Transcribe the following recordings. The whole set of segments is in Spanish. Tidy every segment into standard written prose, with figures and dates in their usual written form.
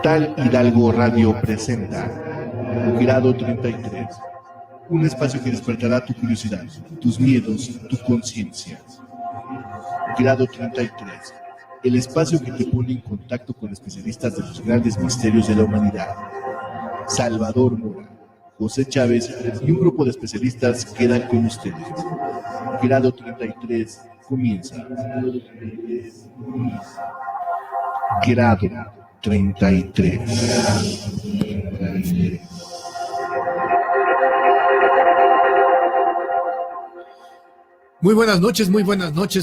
Portal Hidalgo Radio presenta Grado 33, un espacio que despertará tu curiosidad, tus miedos, tu conciencia. Grado 33, el espacio que te pone en contacto con especialistas de los grandes misterios de la humanidad. Salvador Mora, José Chávez y un grupo de especialistas quedan con ustedes. Grado 33 comienza. Grado 33. Muy buenas noches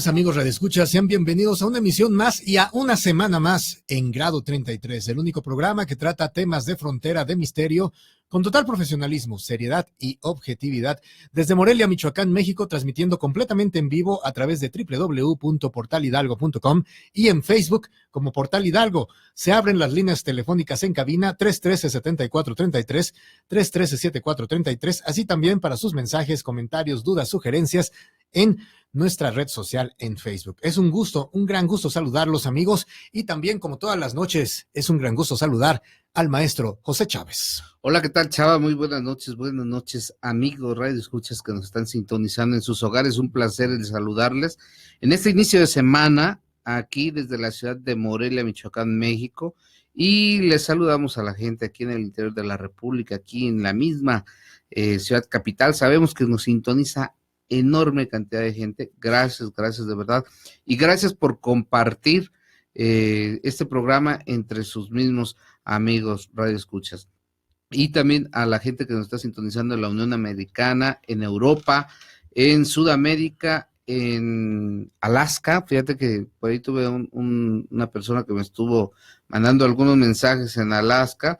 amigos radioescuchas, sean bienvenidos a una emisión más y a una semana más en Grado 33, el único programa que trata temas de frontera, de misterio, con total profesionalismo, seriedad y objetividad, desde Morelia, Michoacán, México, transmitiendo completamente en vivo a través de www.portalhidalgo.com y en Facebook como Portal Hidalgo. Se abren las líneas telefónicas en cabina 313-7433, 313-7433, así también para sus mensajes, comentarios, dudas, sugerencias en nuestra red social en Facebook. Es un gusto, un gran gusto saludarlos, amigos, y también, como todas las noches, es un gran gusto saludar al maestro José Chávez. Hola, ¿qué tal, Chava? Muy buenas noches, amigos radioescuchas que nos están sintonizando en sus hogares. Un placer el saludarles en este inicio de semana, aquí desde la ciudad de Morelia, Michoacán, México, y les saludamos a la gente aquí en el interior de la República, aquí en la misma ciudad capital. Sabemos que nos sintoniza enorme cantidad de gente. Gracias de verdad, y gracias por compartir este programa entre sus mismos amigos radioescuchas, y también a la gente que nos está sintonizando en la Unión Americana, en Europa, en Sudamérica, en Alaska. Fíjate que por ahí tuve una persona que me estuvo mandando algunos mensajes en Alaska,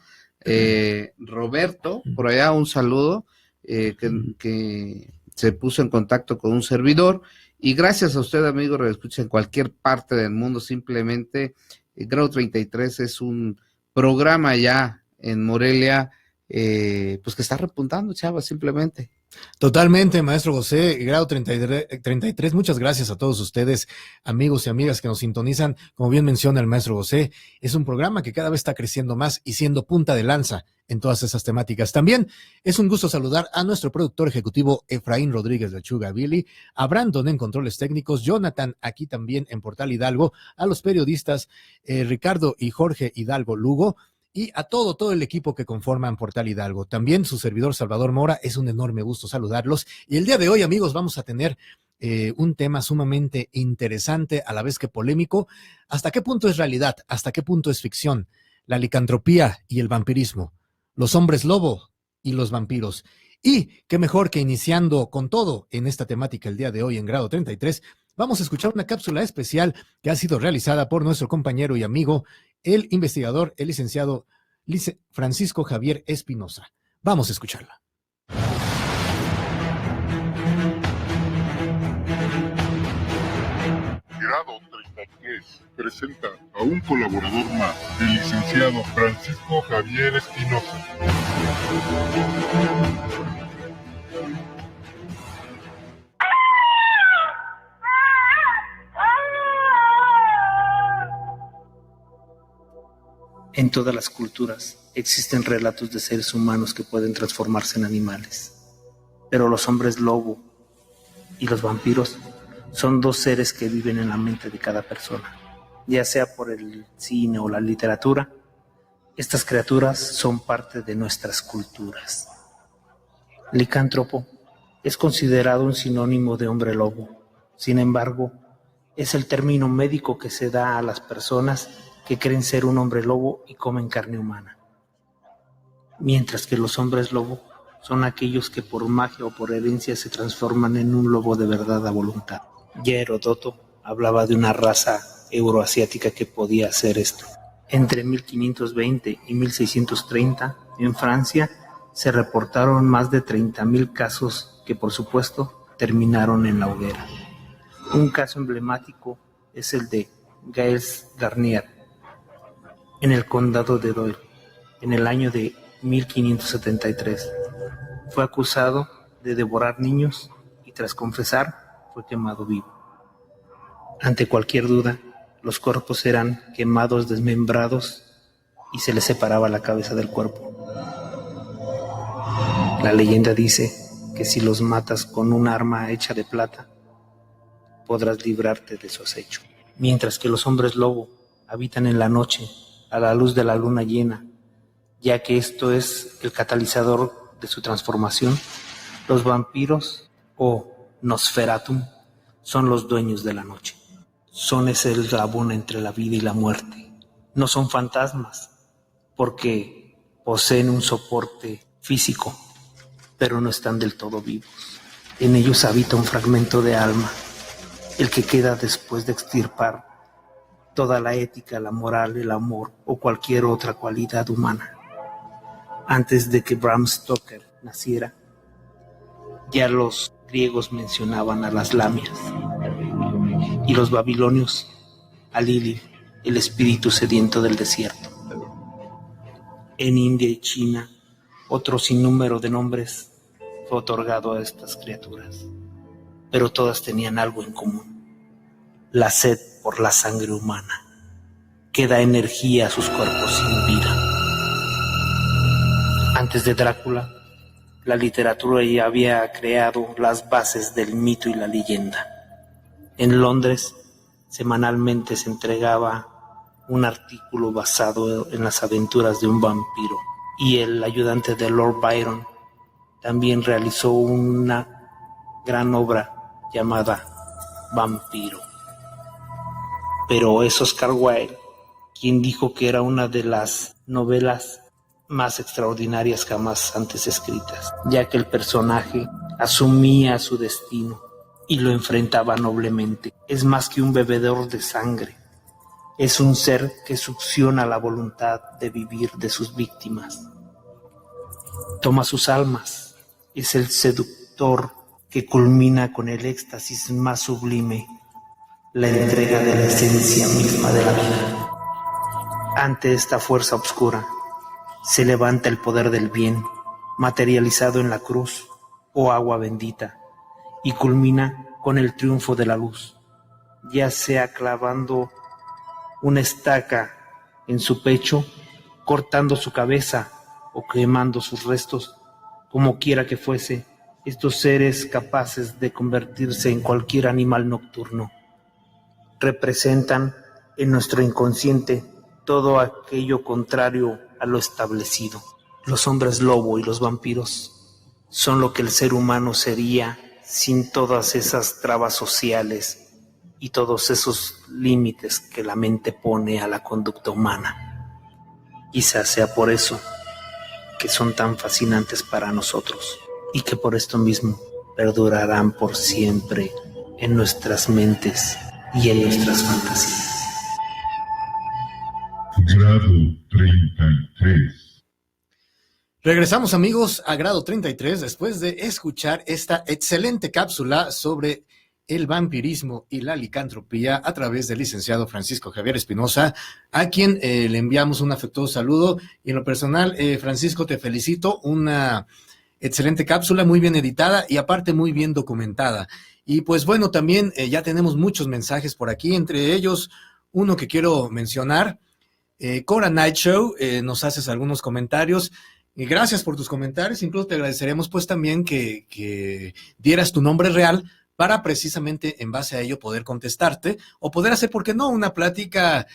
Roberto, por allá un saludo, que se puso en contacto con un servidor. Y gracias a usted, amigo radioescucha, en cualquier parte del mundo. Simplemente Grado 33 es un programa ya en Morelia, pues que está repuntando, Chava, simplemente. Totalmente, maestro José. Grado 33, muchas gracias a todos ustedes, amigos y amigas que nos sintonizan. Como bien menciona el maestro José, es un programa que cada vez está creciendo más y siendo punta de lanza en todas esas temáticas. También es un gusto saludar a nuestro productor ejecutivo Efraín Rodríguez Lechuga Billy, a Brandon en controles técnicos, Jonathan aquí también en Portal Hidalgo, a los periodistas Ricardo y Jorge Hidalgo Lugo, y a todo el equipo que conforman Portal Hidalgo. También su servidor Salvador Mora, es un enorme gusto saludarlos. Y el día de hoy, amigos, vamos a tener un tema sumamente interesante, a la vez que polémico. ¿Hasta qué punto es realidad? ¿Hasta qué punto es ficción? La licantropía y el vampirismo. Los hombres lobo y los vampiros. Y qué mejor que iniciando con todo en esta temática el día de hoy en Grado 33, vamos a escuchar una cápsula especial que ha sido realizada por nuestro compañero y amigo, el investigador, el licenciado Francisco Javier Espinosa. Vamos a escucharla. Grado 33 presenta a un colaborador más, el licenciado Francisco Javier Espinosa. En todas las culturas existen relatos de seres humanos que pueden transformarse en animales, pero los hombres lobo y los vampiros son dos seres que viven en la mente de cada persona. Ya sea por el cine o la literatura, estas criaturas son parte de nuestras culturas. Licántropo es considerado un sinónimo de hombre lobo. Sin embargo, es el término médico que se da a las personas que creen ser un hombre lobo y comen carne humana. Mientras que los hombres lobo son aquellos que por magia o por herencia se transforman en un lobo de verdad a voluntad. Ya Heródoto hablaba de una raza euroasiática que podía hacer esto. Entre 1520 y 1630, en Francia, se reportaron más de 30,000 casos que, por supuesto, terminaron en la hoguera. Un caso emblemático es el de Gilles Garnier, en el condado de Doyle, en el año de 1573. Fue acusado de devorar niños y tras confesar fue quemado vivo. Ante cualquier duda, los cuerpos eran quemados, desmembrados y se les separaba la cabeza del cuerpo. La leyenda dice que si los matas con un arma hecha de plata, podrás librarte de su acecho. Mientras que los hombres lobo habitan en la noche a la luz de la luna llena, ya que esto es el catalizador de su transformación, los vampiros o Nosferatum son los dueños de la noche. Son ese eslabón entre la vida y la muerte. No son fantasmas, porque poseen un soporte físico, pero no están del todo vivos. En ellos habita un fragmento de alma, el que queda después de extirpar toda la ética, la moral, el amor o cualquier otra cualidad humana. Antes de que Bram Stoker naciera, ya los griegos mencionaban a las lamias y los babilonios a Lilith, el espíritu sediento del desierto. En India y China, otro sinnúmero de nombres fue otorgado a estas criaturas, pero todas tenían algo en común: la sed por la sangre humana, que da energía a sus cuerpos sin vida. Antes de Drácula, la literatura ya había creado las bases del mito y la leyenda. En Londres, semanalmente se entregaba un artículo basado en las aventuras de un vampiro, y el ayudante de Lord Byron también realizó una gran obra llamada Vampiro. Pero es Oscar Wilde quien dijo que era una de las novelas más extraordinarias jamás antes escritas, ya que el personaje asumía su destino y lo enfrentaba noblemente. Es más que un bebedor de sangre, es un ser que succiona la voluntad de vivir de sus víctimas. Toma sus almas, es el seductor que culmina con el éxtasis más sublime, la entrega de la esencia misma de la vida. Ante esta fuerza oscura se levanta el poder del bien, materializado en la cruz o agua bendita, y culmina con el triunfo de la luz, ya sea clavando una estaca en su pecho, cortando su cabeza o quemando sus restos. Como quiera que fuese, estos seres capaces de convertirse en cualquier animal nocturno representan en nuestro inconsciente todo aquello contrario a lo establecido. Los hombres lobo y los vampiros son lo que el ser humano sería sin todas esas trabas sociales y todos esos límites que la mente pone a la conducta humana. Quizás sea por eso que son tan fascinantes para nosotros y que por esto mismo perdurarán por siempre en nuestras mentes y en nuestras fantasías. Grado 33. Regresamos, amigos, a Grado 33 después de escuchar esta excelente cápsula sobre el vampirismo y la licantropía a través del licenciado Francisco Javier Espinosa, a quien le enviamos un afectuoso saludo. Y en lo personal, Francisco, te felicito, una excelente cápsula, muy bien editada y aparte muy bien documentada. Y pues bueno, también ya tenemos muchos mensajes por aquí, entre ellos uno que quiero mencionar. Cora Night Show, nos haces algunos comentarios. Gracias por tus comentarios, incluso te agradeceremos pues también que dieras tu nombre real para precisamente en base a ello poder contestarte o poder hacer, ¿por qué no?, una plática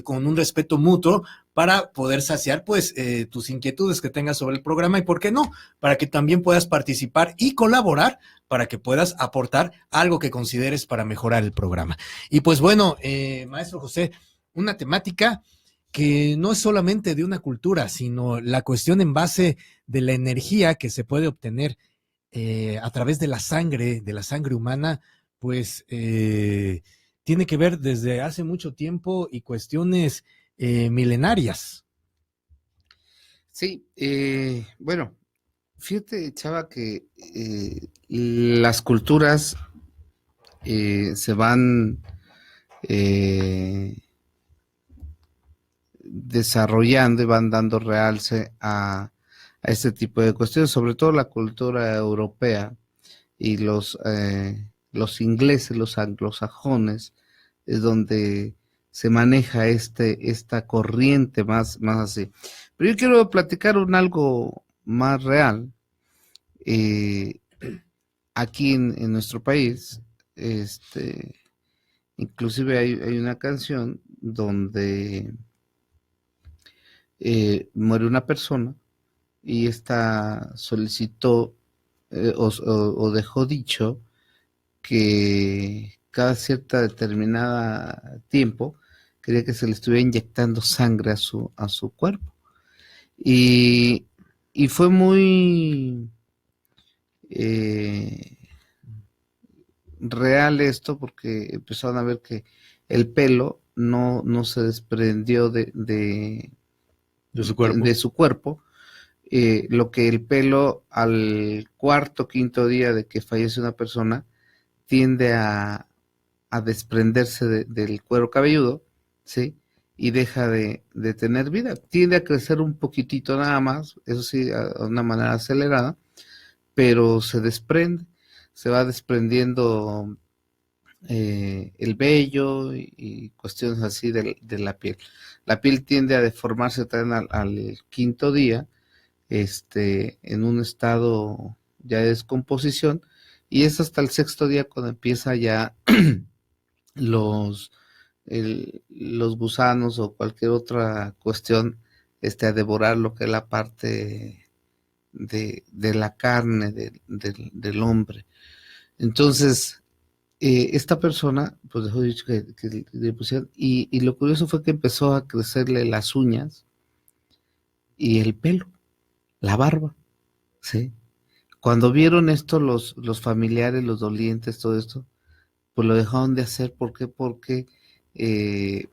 con un respeto mutuo para poder saciar pues tus inquietudes que tengas sobre el programa y, ¿por qué no?, para que también puedas participar y colaborar para que puedas aportar algo que consideres para mejorar el programa. Y pues bueno, maestro José, una temática que no es solamente de una cultura, sino la cuestión en base de la energía que se puede obtener a través de la sangre humana, pues tiene que ver desde hace mucho tiempo y cuestiones milenarias. Sí, bueno, fíjate, Chava, que las culturas se van desarrollando y van dando realce a este tipo de cuestiones, sobre todo la cultura europea y los ingleses, los anglosajones, es donde se maneja esta corriente más así. Pero yo quiero platicar algo más real. Aquí en nuestro país, inclusive hay una canción donde muere una persona y esta solicitó o dejó dicho que cada cierta determinada tiempo quería que se le estuviera inyectando sangre a su cuerpo. Y fue muy real esto, porque empezaron a ver que el pelo no se desprendió de su cuerpo. Lo que el pelo al cuarto, quinto día de que fallece una persona tiende a desprenderse del cuero cabelludo, ¿sí? Y deja de tener vida. Tiende a crecer un poquitito nada más, eso sí, a una manera acelerada, pero se desprende, se va desprendiendo el vello y cuestiones así de la piel. La piel tiende a deformarse también al quinto día, en un estado ya de descomposición, y es hasta el sexto día cuando empieza ya los gusanos o cualquier otra cuestión a devorar lo que es la parte de la carne del hombre. Entonces, esta persona pues dejó dicho que le pusieran, y lo curioso fue que empezó a crecerle las uñas y el pelo, la barba, ¿sí? Cuando vieron esto los familiares, los dolientes, todo esto, pues lo dejaron de hacer. ¿Por qué? Porque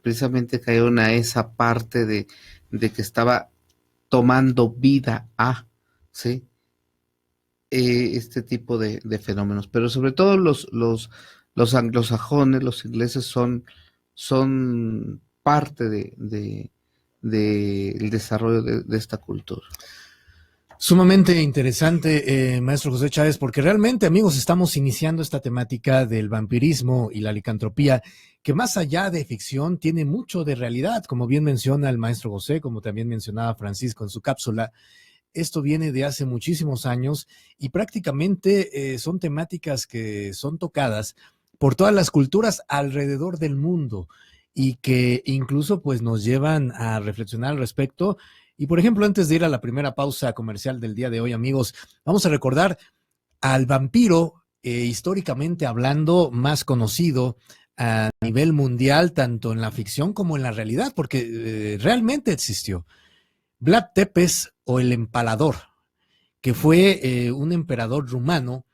precisamente cayeron a esa parte de que estaba tomando vida ¿sí? Este tipo de fenómenos. Pero sobre todo los anglosajones, los ingleses son parte del desarrollo de esta cultura. Sumamente interesante, maestro José Chávez, porque realmente, amigos, estamos iniciando esta temática del vampirismo y la licantropía, que más allá de ficción tiene mucho de realidad, como bien menciona el maestro José, como también mencionaba Francisco en su cápsula. Esto viene de hace muchísimos años y prácticamente son temáticas que son tocadas por todas las culturas alrededor del mundo y que incluso pues nos llevan a reflexionar al respecto. Y por ejemplo, antes de ir a la primera pausa comercial del día de hoy, amigos, vamos a recordar al vampiro, históricamente hablando, más conocido a nivel mundial, tanto en la ficción como en la realidad, porque realmente existió. Vlad Tepes, o el Empalador, que fue un emperador rumano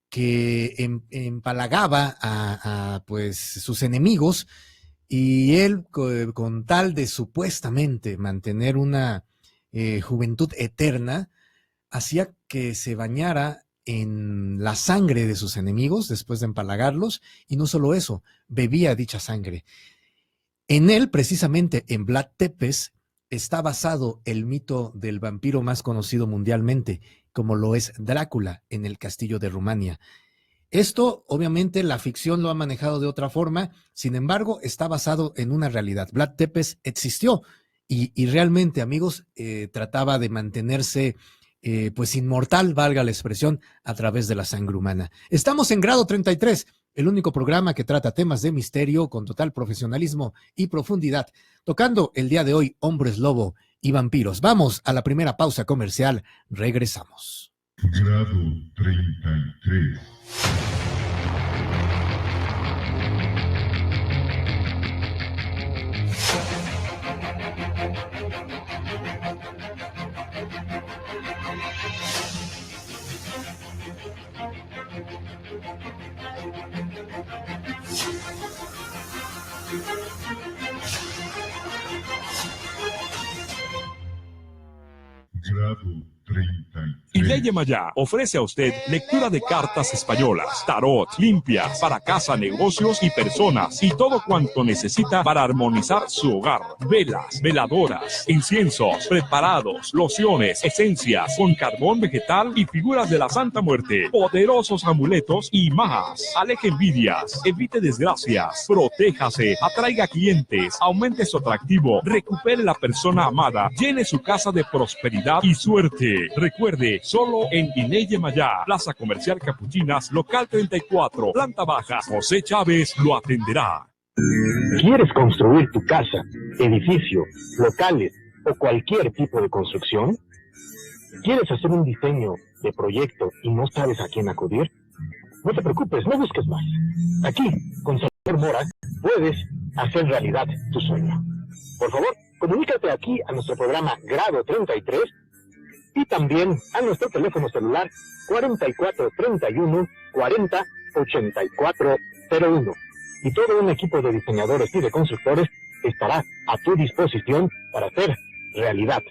que empalagaba a pues sus enemigos, y él, con tal de supuestamente mantener una juventud eterna, hacía que se bañara en la sangre de sus enemigos después de empalagarlos, y no solo eso, bebía dicha sangre. En él, precisamente en Vlad Tepes, está basado el mito del vampiro más conocido mundialmente, como lo es Drácula en el castillo de Rumania. Esto, obviamente, la ficción lo ha manejado de otra forma, sin embargo, está basado en una realidad. Vlad Tepes existió y realmente, amigos, trataba de mantenerse pues inmortal, valga la expresión, a través de la sangre humana. Estamos en Grado 33, el único programa que trata temas de misterio con total profesionalismo y profundidad, tocando el día de hoy hombres lobo y vampiros. Vamos a la primera pausa comercial, regresamos. Grado 33. Grado 33. Ineye Maya ofrece a usted lectura de cartas españolas, tarot, limpias, para casa, negocios y personas, y todo cuanto necesita para armonizar su hogar. Velas, veladoras, inciensos, preparados, lociones, esencias, con carbón vegetal y figuras de la Santa Muerte, poderosos amuletos y más. Aleje envidias, evite desgracias, protéjase, atraiga clientes, aumente su atractivo, recupere la persona amada, llene su casa de prosperidad y suerte. Recuerde, solo en Ineye Maya, Plaza Comercial Capuchinas, local 34, planta baja. José Chávez lo atenderá. ¿Quieres construir tu casa, edificio, locales o cualquier tipo de construcción? ¿Quieres hacer un diseño de proyecto y no sabes a quién acudir? No te preocupes, no busques más. Aquí, con Salvador Mora, puedes hacer realidad tu sueño. Por favor, comunícate aquí a nuestro programa Grado 33 y también a nuestro teléfono celular 4431 40 8401. Y todo un equipo de diseñadores y de constructores estará a tu disposición para hacer realidad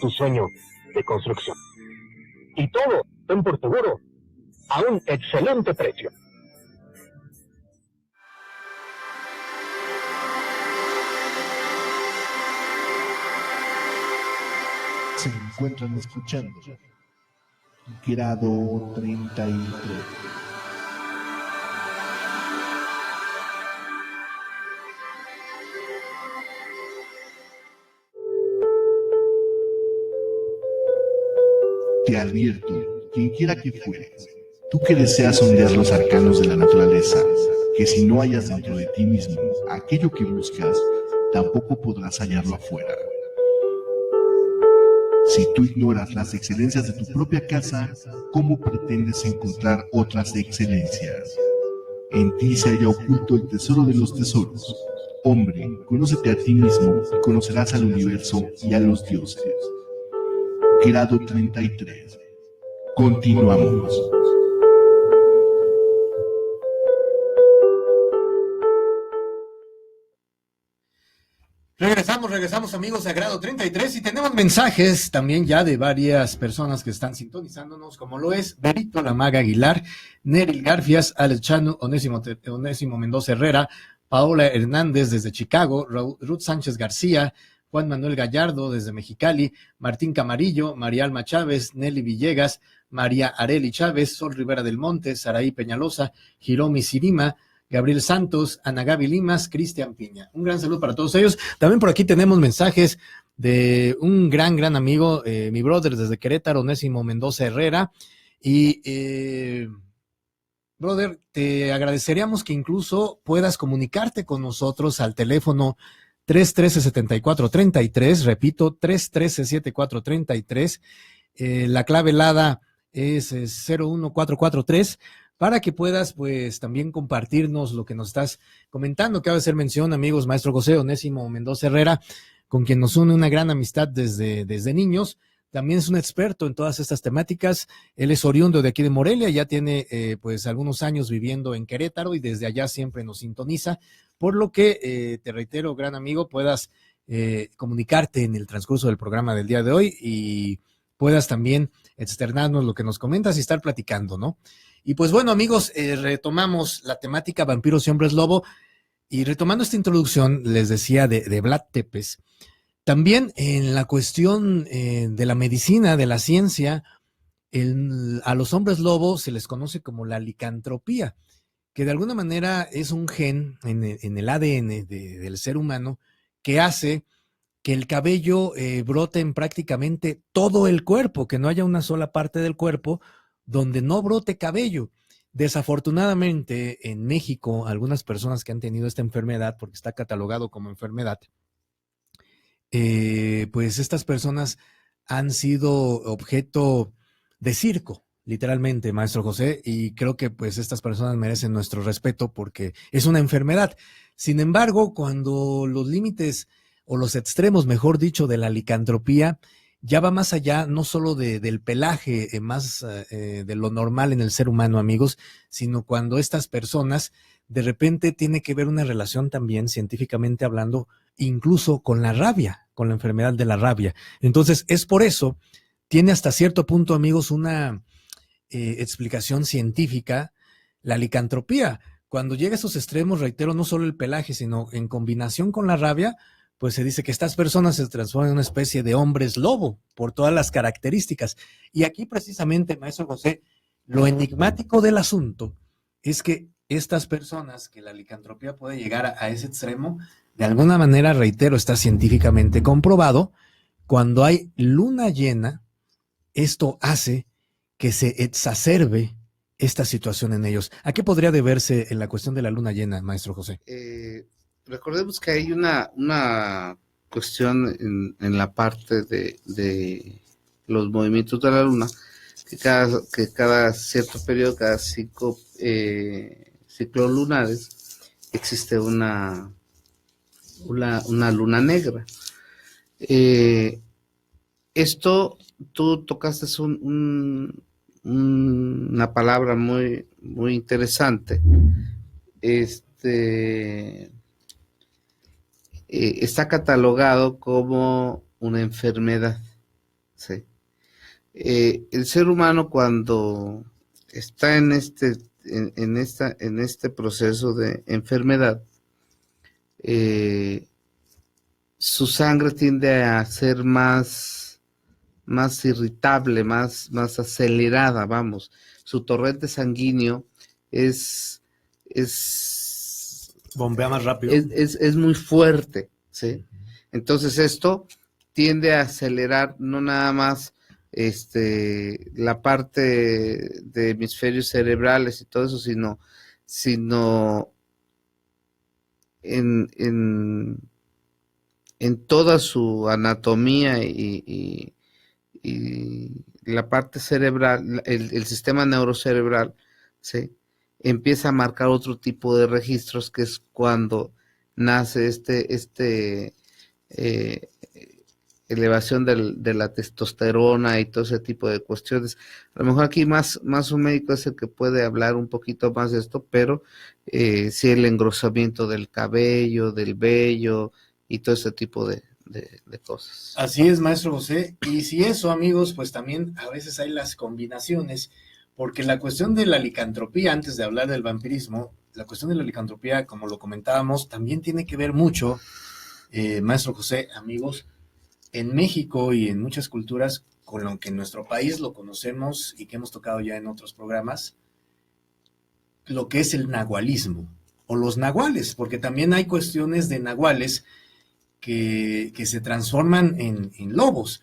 tu sueño de construcción. Y todo, ten por seguro, a un excelente precio. Se encuentran escuchando Grado 33. Te advierto, quien quiera que fueres, tú que deseas sondear los arcanos de la naturaleza, que si no hallas dentro de ti mismo aquello que buscas, tampoco podrás hallarlo afuera. Si tú ignoras las excelencias de tu propia casa, ¿cómo pretendes encontrar otras excelencias? En ti se halla oculto el tesoro de los tesoros. Hombre, conócete a ti mismo y conocerás al universo y a los dioses. Grado 33. Continuamos. Regresamos amigos a Grado 33 y tenemos mensajes también ya de varias personas que están sintonizándonos, como lo es Berito La Maga Aguilar, Neril Garfias, Alex Chano, Onésimo Mendoza Herrera, Paola Hernández desde Chicago, Ruth Sánchez García, Juan Manuel Gallardo desde Mexicali, Martín Camarillo, María Alma Chávez, Nelly Villegas, María Areli Chávez, Sol Rivera del Monte, Saraí Peñalosa, Hiromi Sirima, Gabriel Santos, Ana Gaby Limas, Cristian Piña. Un gran saludo para todos ellos. También por aquí tenemos mensajes de un gran amigo, mi brother desde Querétaro, Onésimo Mendoza Herrera. Y, brother, te agradeceríamos que incluso puedas comunicarte con nosotros al teléfono 313-7433, repito, 313-7433. La clave helada es 01443. Para que puedas, pues, también compartirnos lo que nos estás comentando. Cabe hacer mención, amigos, maestro José Onésimo Mendoza Herrera, con quien nos une una gran amistad desde niños. También es un experto en todas estas temáticas. Él es oriundo de aquí de Morelia, ya tiene, pues, algunos años viviendo en Querétaro y desde allá siempre nos sintoniza. Por lo que, te reitero, gran amigo, puedas comunicarte en el transcurso del programa del día de hoy y puedas también externarnos lo que nos comentas y estar platicando, ¿no? Y pues bueno, amigos, retomamos la temática vampiros y hombres lobo, y retomando esta introducción, les decía de Vlad Tepes, también en la cuestión de la medicina, de la ciencia, a los hombres lobo se les conoce como la licantropía, que de alguna manera es un gen en el ADN del ser humano que hace que el cabello brote en prácticamente todo el cuerpo, que no haya una sola parte del cuerpo donde no brote cabello. Desafortunadamente, en México, algunas personas que han tenido esta enfermedad, porque está catalogado como enfermedad, pues estas personas han sido objeto de circo, literalmente, maestro José, y creo que pues estas personas merecen nuestro respeto porque es una enfermedad. Sin embargo, cuando los límites o los extremos, mejor dicho, de la licantropía ya va más allá, no solo del pelaje, más de lo normal en el ser humano, amigos, sino cuando estas personas de repente tiene que ver una relación también, científicamente hablando, incluso con la rabia, con la enfermedad de la rabia. Entonces, es por eso tiene hasta cierto punto, amigos, una explicación científica, la licantropía. Cuando llega a esos extremos, reitero, no solo el pelaje, sino en combinación con la rabia, pues se dice que estas personas se transforman en una especie de hombres lobo por todas las características. Y aquí precisamente, maestro José, lo enigmático del asunto es que estas personas, que la licantropía puede llegar a ese extremo, de alguna manera, reitero, está científicamente comprobado, cuando hay luna llena, esto hace que se exacerbe esta situación en ellos. ¿A qué podría deberse en la cuestión de la luna llena, maestro José? Recordemos que hay una cuestión en la parte de los movimientos de la luna, que cada cierto periodo, cada 5 ciclos lunares, existe una luna negra. Esto, tú tocaste una palabra muy, muy interesante. Está catalogado como una enfermedad, ¿sí? El ser humano, cuando está en este proceso de enfermedad, su sangre tiende a ser más irritable, más acelerada, vamos. Su torrente sanguíneo bombea más rápido. Es muy fuerte, ¿sí? Entonces esto tiende a acelerar no nada más la parte de hemisferios cerebrales y todo eso, sino en toda su anatomía y la parte cerebral, el sistema neurocerebral, ¿sí? Empieza a marcar otro tipo de registros, que es cuando nace elevación de la testosterona y todo ese tipo de cuestiones. A lo mejor aquí más un médico es el que puede hablar un poquito más de esto, pero sí, el engrosamiento del cabello, del vello y todo ese tipo de cosas. Así es, maestro José. Y si eso, amigos, pues también a veces hay las combinaciones, porque la cuestión de la licantropía, antes de hablar del vampirismo, la cuestión de la licantropía, como lo comentábamos, también tiene que ver mucho, maestro José, amigos, en México y en muchas culturas, con lo que en nuestro país lo conocemos y que hemos tocado ya en otros programas, lo que es el nahualismo, o los nahuales, porque también hay cuestiones de nahuales que se transforman en lobos,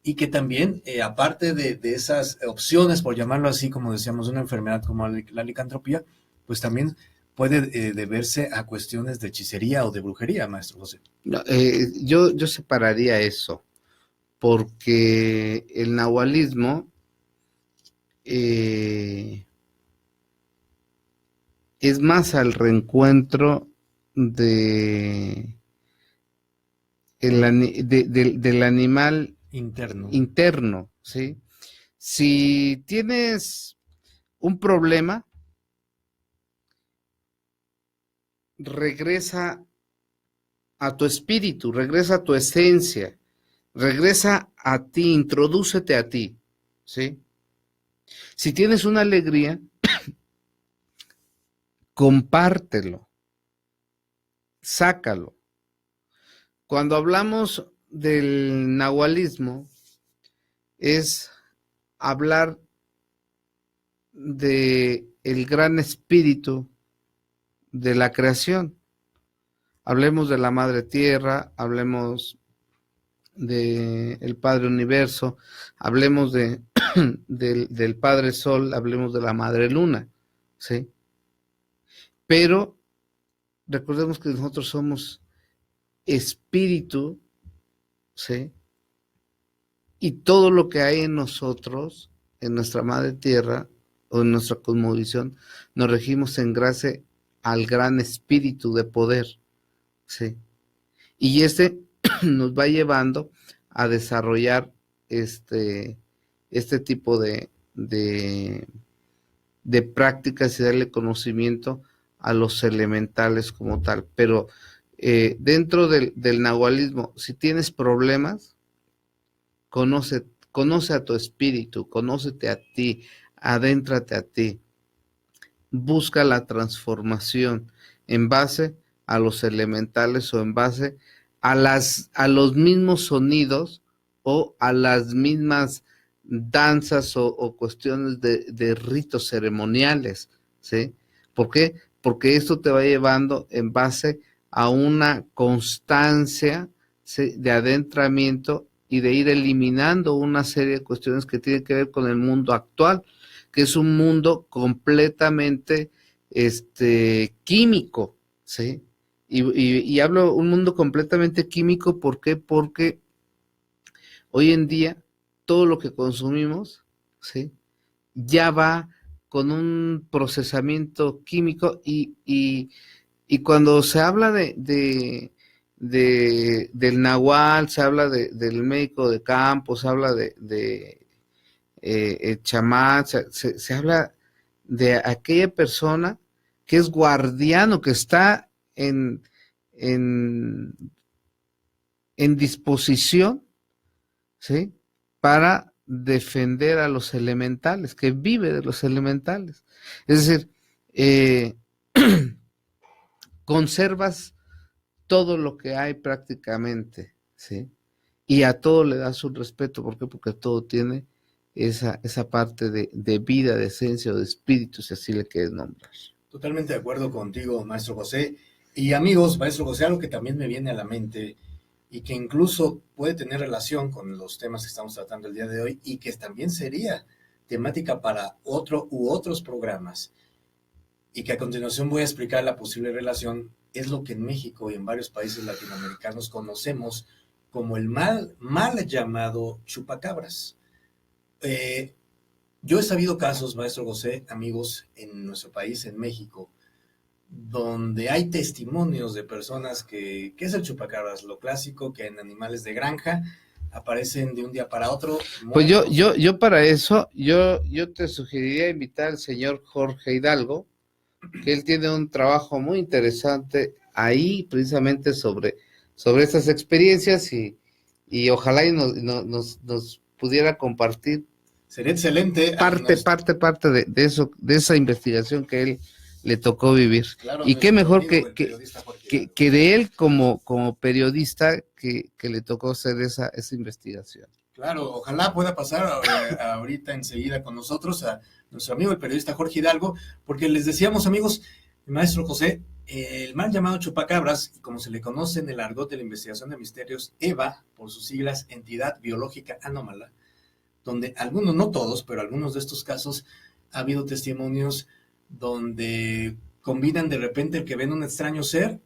y que también, aparte de esas opciones, por llamarlo así, como decíamos, una enfermedad como la licantropía, pues también puede deberse a cuestiones de hechicería o de brujería, maestro José. No, yo separaría eso, porque el nahualismo es más al reencuentro del animal interno, ¿sí? Si tienes un problema, regresa a tu espíritu, regresa a tu esencia, regresa a ti, introdúcete a ti, ¿sí? Si tienes una alegría, compártelo, sácalo. Cuando hablamos del nahualismo, es hablar de el gran espíritu de la creación. Hablemos de la Madre Tierra, hablemos del Padre Universo, hablemos del Padre Sol, hablemos de la Madre Luna, ¿sí? Pero recordemos que nosotros somos espíritu, ¿sí? Y todo lo que hay en nosotros, en nuestra Madre Tierra o en nuestra cosmovisión, nos regimos en gracia al gran espíritu de poder, ¿sí? Y nos va llevando a desarrollar este tipo de prácticas y darle conocimiento a los elementales como tal. Pero dentro del nahualismo, si tienes problemas, conoce a tu espíritu, conócete a ti, adéntrate a ti, busca la transformación en base a los elementales o en base a los mismos sonidos o a las mismas danzas o cuestiones de ritos ceremoniales, ¿sí? ¿Por qué? Porque esto te va llevando en base a una constancia, ¿sí?, de adentramiento y de ir eliminando una serie de cuestiones que tienen que ver con el mundo actual, que es un mundo completamente químico, ¿sí? Y hablo un mundo completamente químico, ¿por qué? Porque hoy en día todo lo que consumimos, ¿sí?, ya va con un procesamiento químico y cuando se habla del nahual, se habla del médico de campo, se habla el chamán, se habla de aquella persona que es guardiano, que está en disposición, ¿sí?, para defender a los elementales, que vive de los elementales. Es decir, conservas todo lo que hay prácticamente, ¿sí? Y a todo le das un respeto. ¿Por qué? Porque todo tiene esa parte de vida, de esencia o de espíritu, si así le quieres nombrar. Totalmente de acuerdo contigo, maestro José. Y amigos, maestro José, algo que también me viene a la mente y que incluso puede tener relación con los temas que estamos tratando el día de hoy y que también sería temática para otro u otros programas, y que a continuación voy a explicar la posible relación, es lo que en México y en varios países latinoamericanos conocemos como el mal llamado chupacabras. Yo he sabido casos, maestro José, amigos, en nuestro país, en México, donde hay testimonios de personas que ¿qué es el chupacabras? Lo clásico, que en animales de granja aparecen de un día para otro. Pues yo para eso, yo te sugeriría invitar al señor Jorge Hidalgo, que él tiene un trabajo muy interesante ahí precisamente sobre estas experiencias y ojalá y nos pudiera compartir. Sería excelente. Parte de eso, de esa investigación que él le tocó vivir. Claro, y qué mejor que de él como periodista que le tocó hacer esa investigación. Claro, ojalá pueda pasar ahorita enseguida con nosotros a nuestro amigo el periodista Jorge Hidalgo, porque les decíamos, amigos, maestro José, el mal llamado chupacabras, como se le conoce en el argot de la investigación de misterios, EVA, por sus siglas, Entidad Biológica Anómala, donde algunos, no todos, pero algunos de estos casos ha habido testimonios donde combinan de repente el que ven un extraño ser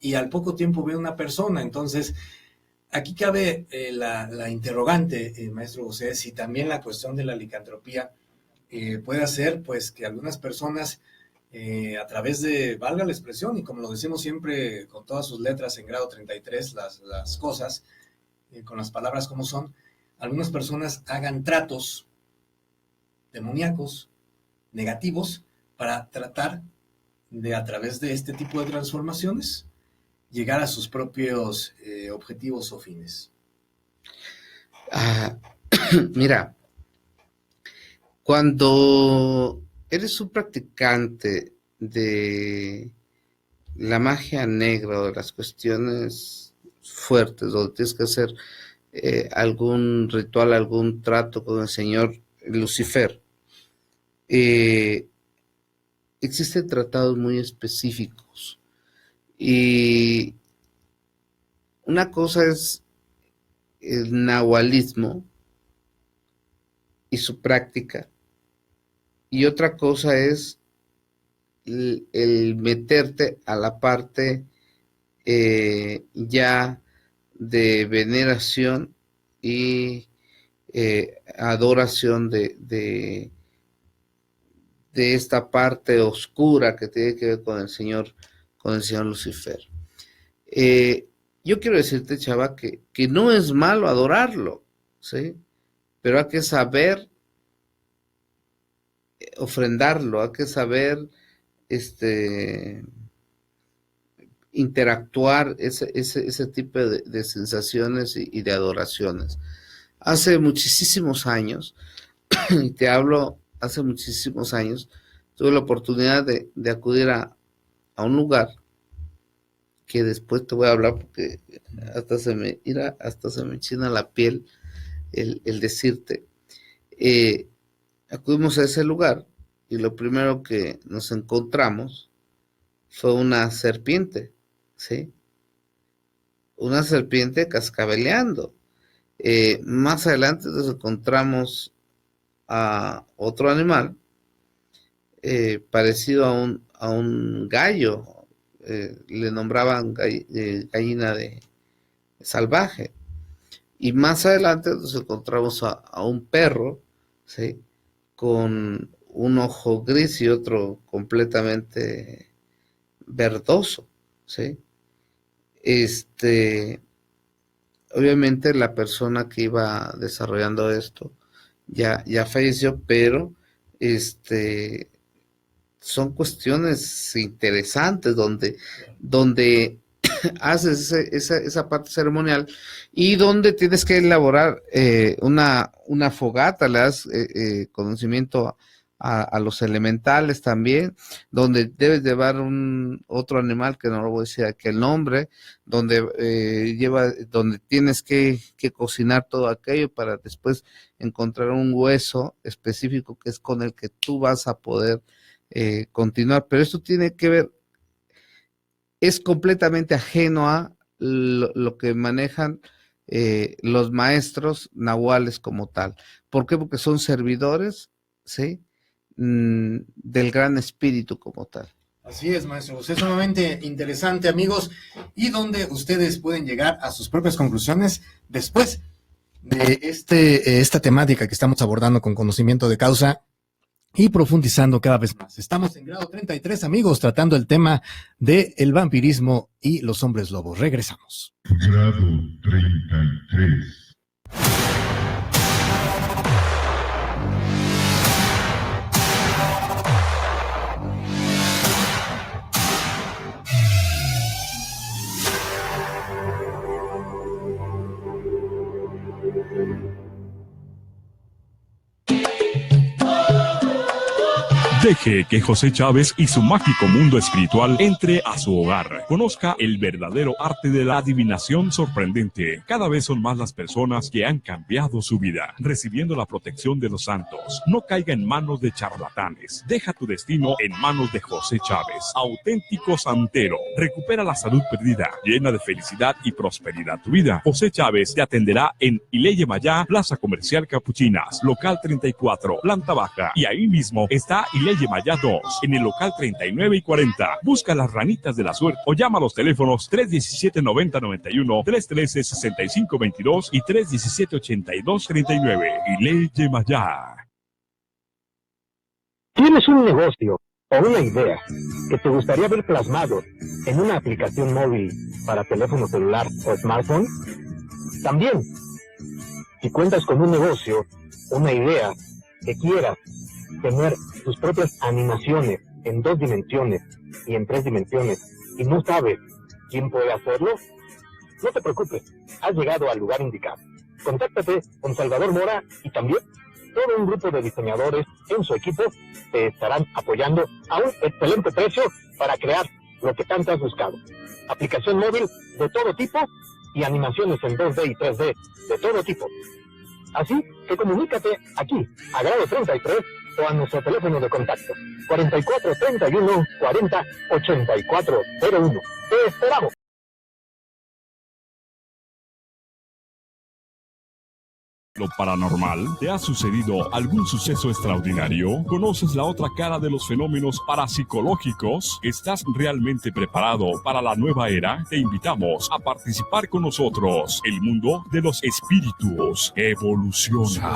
y al poco tiempo ve una persona. Entonces, aquí cabe la interrogante, maestro José, si también la cuestión de la licantropía puede hacer pues que algunas personas a través de, valga la expresión, y como lo decimos siempre con todas sus letras en grado 33, las cosas, con las palabras como son, algunas personas hagan tratos demoníacos, negativos, para tratar de, a través de este tipo de transformaciones, llegar a sus propios objetivos o fines. Mira, cuando eres un practicante de la magia negra o de las cuestiones fuertes, donde tienes que hacer algún ritual, algún trato con el señor Lucifer, existen tratados muy específicos. Y una cosa es el nahualismo y su práctica, y otra cosa es el meterte a la parte ya de veneración y adoración de esta parte oscura que tiene que ver con el señor Lucifer. Yo quiero decirte, chava, que no es malo adorarlo, ¿sí? Pero hay que saber ofrendarlo, hay que saber interactuar ese tipo de sensaciones y de adoraciones. Hace muchísimos años, y te hablo hace muchísimos años, tuve la oportunidad de acudir a un lugar que después te voy a hablar porque hasta se me enchina la piel el decirte. Acudimos a ese lugar y lo primero que nos encontramos fue una serpiente, ¿sí? Una serpiente cascabeleando. Más adelante nos encontramos a otro animal parecido a un gallo, le nombraban gallina de salvaje. Y más adelante nos encontramos a un perro, ¿sí? Con un ojo gris y otro completamente verdoso, ¿sí? Obviamente la persona que iba desarrollando esto ya falleció, pero son cuestiones interesantes donde haces esa parte ceremonial y donde tienes que elaborar una fogata, le das conocimiento a los elementales también, donde debes llevar otro animal que no lo voy a decir aquí el nombre, donde donde tienes que cocinar todo aquello para después encontrar un hueso específico que es con el que tú vas a poder continuar, pero esto tiene que ver, es completamente ajeno a lo que manejan los maestros nahuales como tal. ¿Por qué? Porque son servidores, ¿sí? Del gran espíritu como tal. Así es, maestro. Es sumamente interesante, amigos, y donde ustedes pueden llegar a sus propias conclusiones después de esta temática que estamos abordando con conocimiento de causa y profundizando cada vez más. Estamos en grado 33, amigos, tratando el tema del vampirismo y los hombres lobos. Regresamos. Grado 33. Deje que José Chávez y su mágico mundo espiritual entre a su hogar. Conozca el verdadero arte de la adivinación sorprendente. Cada vez son más las personas que han cambiado su vida, recibiendo la protección de los santos. No caiga en manos de charlatanes. Deja tu destino en manos de José Chávez, auténtico santero. Recupera la salud perdida, llena de felicidad y prosperidad tu vida. José Chávez te atenderá en Ileye Mayá, Plaza Comercial Capuchinas, local 34, planta baja. Y ahí mismo está Ileye Mayá 2, en el local 39 y 40. Busca las ranitas de la suerte o llama a los teléfonos 317-9091, 313-6522 y 317-8239. Ileye Mayá. ¿Tienes un negocio o una idea que te gustaría ver plasmado en una aplicación móvil para teléfono celular o smartphone? También, si cuentas con un negocio, una idea que quieras tener tus propias animaciones en 2 dimensiones y en 3 dimensiones y no sabes quién puede hacerlo, no te preocupes, has llegado al lugar indicado. Contáctate con Salvador Mora y también todo un grupo de diseñadores en su equipo te estarán apoyando a un excelente precio para crear lo que tanto has buscado. Aplicación móvil de todo tipo y animaciones en 2D y 3D de todo tipo. Así que comunícate aquí, a grado 33, o a nuestro teléfono de contacto, 44 31 40 84 01. ¡Te esperamos! ¿Lo paranormal? ¿Te ha sucedido algún suceso extraordinario? ¿Conoces la otra cara de los fenómenos parapsicológicos? ¿Estás realmente preparado para la nueva era? Te invitamos a participar con nosotros. El mundo de los espíritus evoluciona.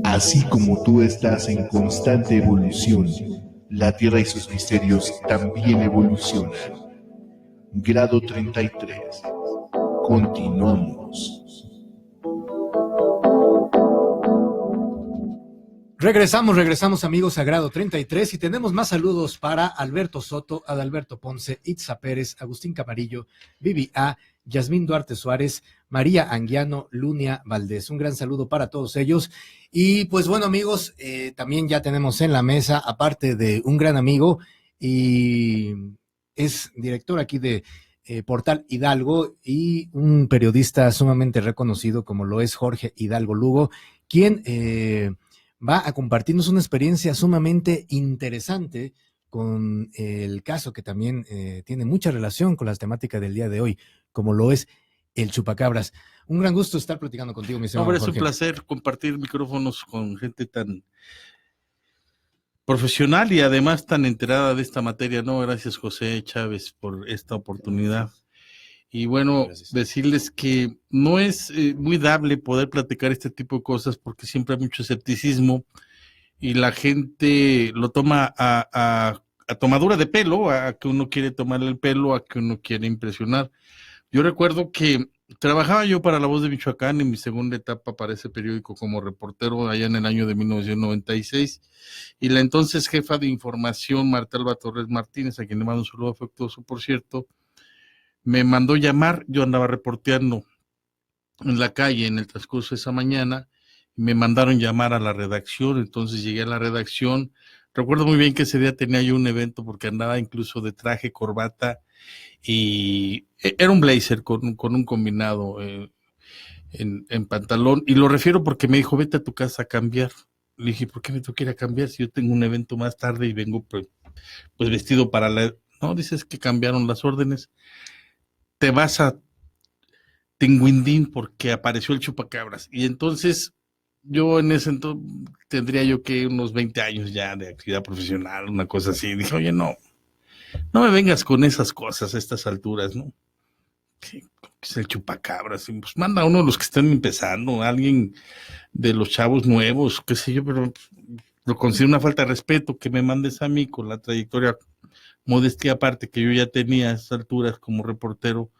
Así como tú estás en constante evolución, la Tierra y sus misterios también evolucionan. Grado 33. Continuamos. Regresamos amigos a Grado 33 y tenemos más saludos para Alberto Soto, Adalberto Ponce, Itza Pérez, Agustín Camarillo, Vivi A, Yasmín Duarte Suárez, María Anguiano, Lunia Valdés. Un gran saludo para todos ellos. Y pues bueno amigos, también ya tenemos en la mesa, aparte de un gran amigo, y es director aquí de Portal Hidalgo y un periodista sumamente reconocido como lo es Jorge Hidalgo Lugo, quien va a compartirnos una experiencia sumamente interesante con el caso que también tiene mucha relación con las temáticas del día de hoy, como lo es el chupacabras. Un gran gusto estar platicando contigo, mi señor Hombre, Jorge. es un placer compartir micrófonos con gente tan profesional y además tan enterada de esta materia, ¿no? Gracias, José Chávez, por esta oportunidad. Y bueno, Gracias. Decirles que no es muy dable poder platicar este tipo de cosas porque siempre hay mucho escepticismo y la gente lo toma a tomadura de pelo, a que uno quiere tomarle el pelo, a que uno quiere impresionar. Yo recuerdo que trabajaba yo para La Voz de Michoacán en mi segunda etapa para ese periódico como reportero allá en el año de 1996 y la entonces jefa de información, Marta Alba Torres Martínez, a quien le mando un saludo afectuoso, por cierto, me mandó llamar. Yo andaba reporteando en la calle en el transcurso de esa mañana, y me mandaron llamar a la redacción. Entonces llegué a la redacción. Recuerdo muy bien que ese día tenía yo un evento porque andaba incluso de traje, corbata, y era un blazer con un combinado en pantalón, y lo refiero porque me dijo, vete a tu casa a cambiar. Le dije, ¿por qué me tengo que ir a cambiar si yo tengo un evento más tarde y vengo pues vestido para la... No, dices que cambiaron las órdenes. Te vas a Tinguindín porque apareció el chupacabras. Y entonces yo en ese entonces tendría yo que unos 20 años ya de actividad profesional, una cosa así. Dije, oye, no me vengas con esas cosas a estas alturas, ¿no? ¿Qué es el chupacabras? Y pues manda a uno de los que están empezando, alguien de los chavos nuevos, qué sé yo, pero lo considero una falta de respeto que me mandes a mí con la trayectoria, modestia aparte, que yo ya tenía a esas alturas como reportero,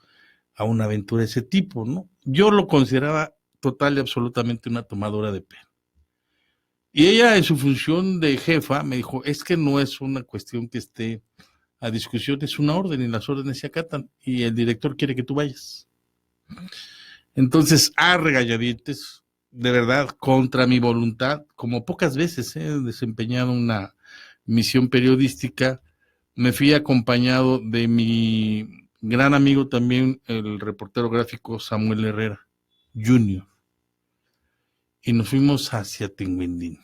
a una aventura de ese tipo, ¿no? Yo lo consideraba total y absolutamente una tomadora de pelo. Y ella, en su función de jefa, me dijo, es que no es una cuestión que esté a discusión, es una orden y las órdenes se acatan y el director quiere que tú vayas. Entonces, a regañadientes, de verdad, contra mi voluntad, como pocas veces he desempeñado una misión periodística, me fui acompañado de mi gran amigo también, el reportero gráfico Samuel Herrera Jr. Y nos fuimos hacia Tinguindín.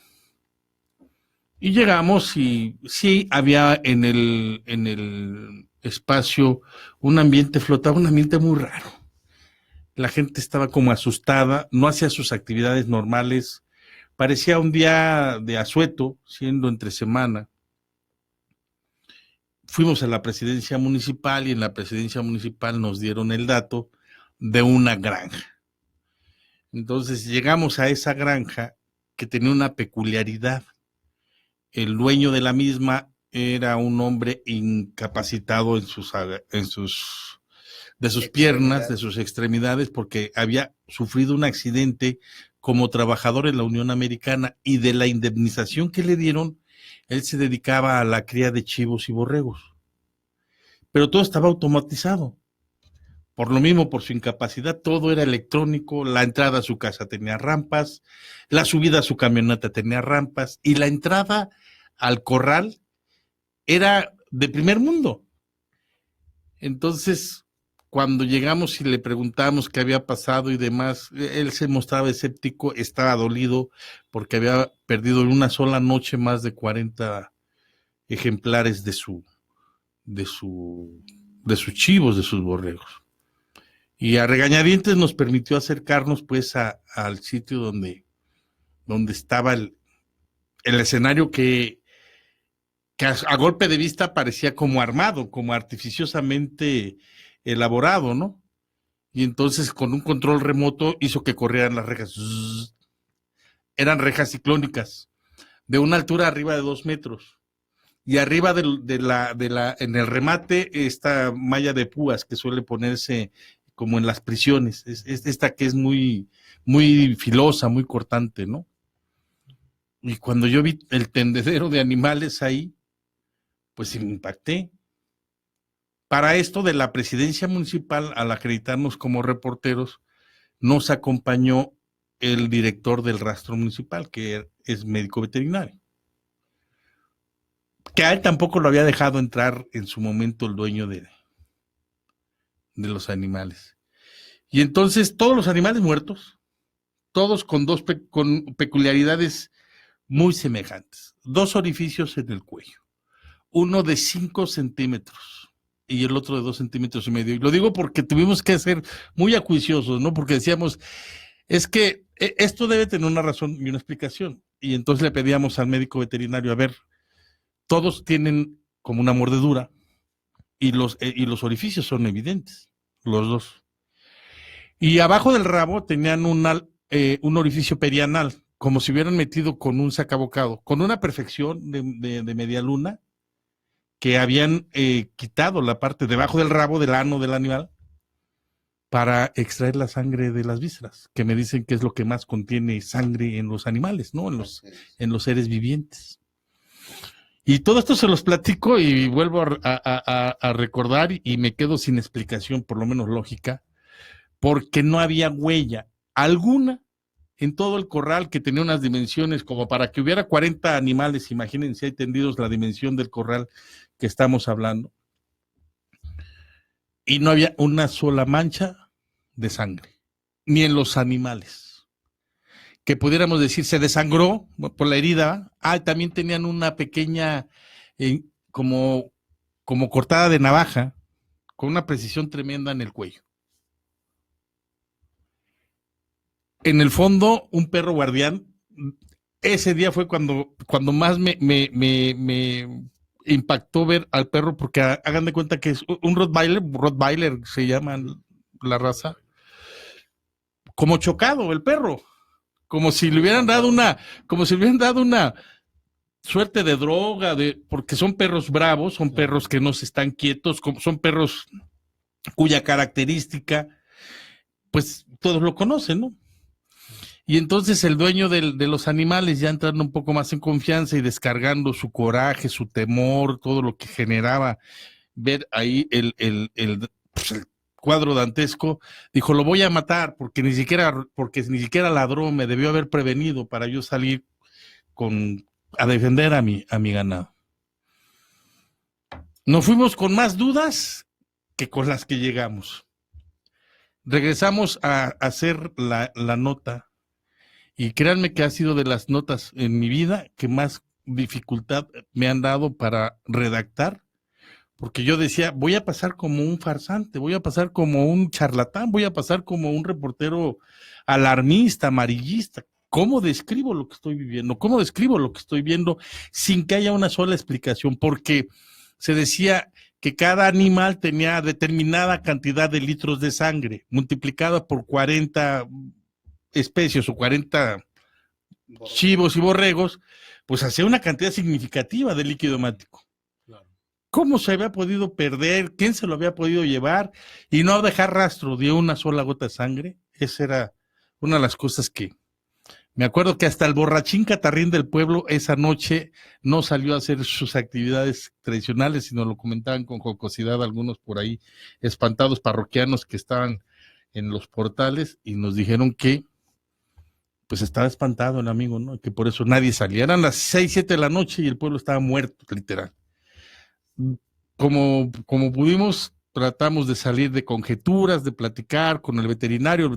Y llegamos y sí, había en el espacio un ambiente, flotaba un ambiente muy raro. La gente estaba como asustada, no hacía sus actividades normales, parecía un día de asueto, siendo entre semana. Fuimos a la presidencia municipal y en la presidencia municipal nos dieron el dato de una granja. Entonces llegamos a esa granja que tenía una peculiaridad. El dueño de la misma era un hombre incapacitado de sus piernas, de sus extremidades, porque había sufrido un accidente como trabajador en la Unión Americana, y de la indemnización que le dieron, él se dedicaba a la cría de chivos y borregos. Pero todo estaba automatizado. Por lo mismo, por su incapacidad, todo era electrónico. La entrada a su casa tenía rampas, la subida a su camioneta tenía rampas, y la entrada al corral era de primer mundo. Entonces, cuando llegamos y le preguntamos qué había pasado y demás, él se mostraba escéptico, estaba dolido porque había perdido en una sola noche más de 40 ejemplares de sus chivos, de sus borregos. Y a regañadientes nos permitió acercarnos pues al sitio donde estaba el escenario que a golpe de vista parecía como armado, como artificiosamente elaborado, ¿no? Y entonces con un control remoto hizo que corrieran las rejas. Eran rejas ciclónicas de una altura arriba de 2 metros. Y arriba en el remate, esta malla de púas que suele ponerse como en las prisiones, esta que es muy, muy filosa, muy cortante, ¿no? Y cuando yo vi el tendedero de animales ahí, pues me impacté. Para esto de la presidencia municipal, al acreditarnos como reporteros, nos acompañó el director del rastro municipal, que es médico veterinario. Que a él tampoco lo había dejado entrar en su momento el dueño de los animales. Y entonces todos los animales muertos, todos con con peculiaridades muy semejantes. 2 orificios en el cuello, uno de 5 centímetros y el otro de 2,5 centímetros. Y lo digo porque tuvimos que ser muy acuiciosos, ¿no? Porque decíamos, es que esto debe tener una razón y una explicación. Y entonces le pedíamos al médico veterinario, a ver, todos tienen como una mordedura y los orificios son evidentes, los 2. Y abajo del rabo tenían un orificio perianal, como si hubieran metido con un sacabocado, con una perfección de media luna, que habían quitado la parte debajo del rabo, del ano del animal, para extraer la sangre de las vísceras, que me dicen que es lo que más contiene sangre en los animales, ¿no? En los seres vivientes. Y todo esto se los platico y vuelvo a recordar y me quedo sin explicación, por lo menos lógica, porque no había huella alguna en todo el corral, que tenía unas dimensiones como para que hubiera 40 animales. Imagínense, hay tendidos la dimensión del corral que estamos hablando. Y no había una sola mancha de sangre, ni en los animales. Que pudiéramos decir, se desangró por la herida. También tenían una pequeña, como cortada de navaja, con una precisión tremenda en el cuello. En el fondo, un perro guardián. Ese día fue cuando más me impactó ver al perro, porque hagan de cuenta que es un Rottweiler se llama la raza, como chocado el perro, como si le hubieran dado una suerte de droga, porque son perros bravos, son perros que no se están quietos, son perros cuya característica, pues todos lo conocen, ¿no? Y entonces el dueño de los animales, ya entrando un poco más en confianza y descargando su coraje, su temor, todo lo que generaba ver ahí el cuadro dantesco, dijo, lo voy a matar porque ni siquiera ladró, me debió haber prevenido para yo salir a defender a mi ganado. Nos fuimos con más dudas que con las que llegamos. Regresamos a hacer la nota. Y créanme que ha sido de las notas en mi vida que más dificultad me han dado para redactar, porque yo decía, voy a pasar como un farsante, voy a pasar como un charlatán, voy a pasar como un reportero alarmista, amarillista. ¿Cómo describo lo que estoy viviendo? ¿Cómo describo lo que estoy viendo sin que haya una sola explicación? Porque se decía que cada animal tenía determinada cantidad de litros de sangre, multiplicada por 40 especies o 40 chivos y borregos, pues hacía una cantidad significativa de líquido hemático. Claro. ¿Cómo se había podido perder? ¿Quién se lo había podido llevar? Y no dejar rastro de una sola gota de sangre. Esa era una de las cosas que me acuerdo, que hasta el borrachín catarrín del pueblo esa noche no salió a hacer sus actividades tradicionales, sino lo comentaban con jocosidad algunos por ahí, espantados parroquianos que estaban en los portales, y nos dijeron que pues estaba espantado el amigo, ¿no? Que por eso nadie salía. Eran las 6, 7 de la noche y el pueblo estaba muerto, literal. Como pudimos, tratamos de salir de conjeturas, de platicar con el veterinario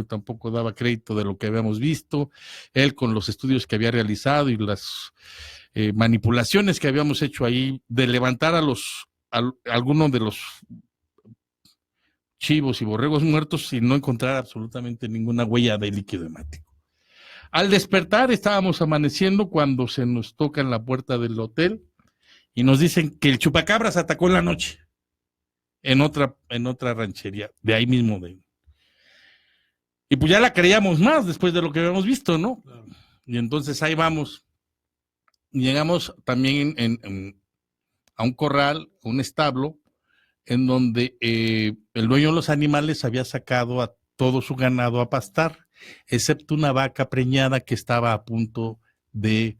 tampoco daba crédito de lo que habíamos visto, él con los estudios que había realizado y las manipulaciones que habíamos hecho ahí, de levantar a algunos de los chivos y borregos muertos y no encontrar absolutamente ninguna huella de líquido hemático. Al despertar estábamos amaneciendo cuando se nos toca en la puerta del hotel y nos dicen que el chupacabras atacó en la noche en otra ranchería, de ahí mismo. Y pues ya la creíamos más después de lo que habíamos visto, ¿no? Claro. Y entonces ahí vamos. Llegamos también a un corral, un establo, en donde el dueño de los animales había sacado a todo su ganado a pastar, excepto una vaca preñada que estaba a punto de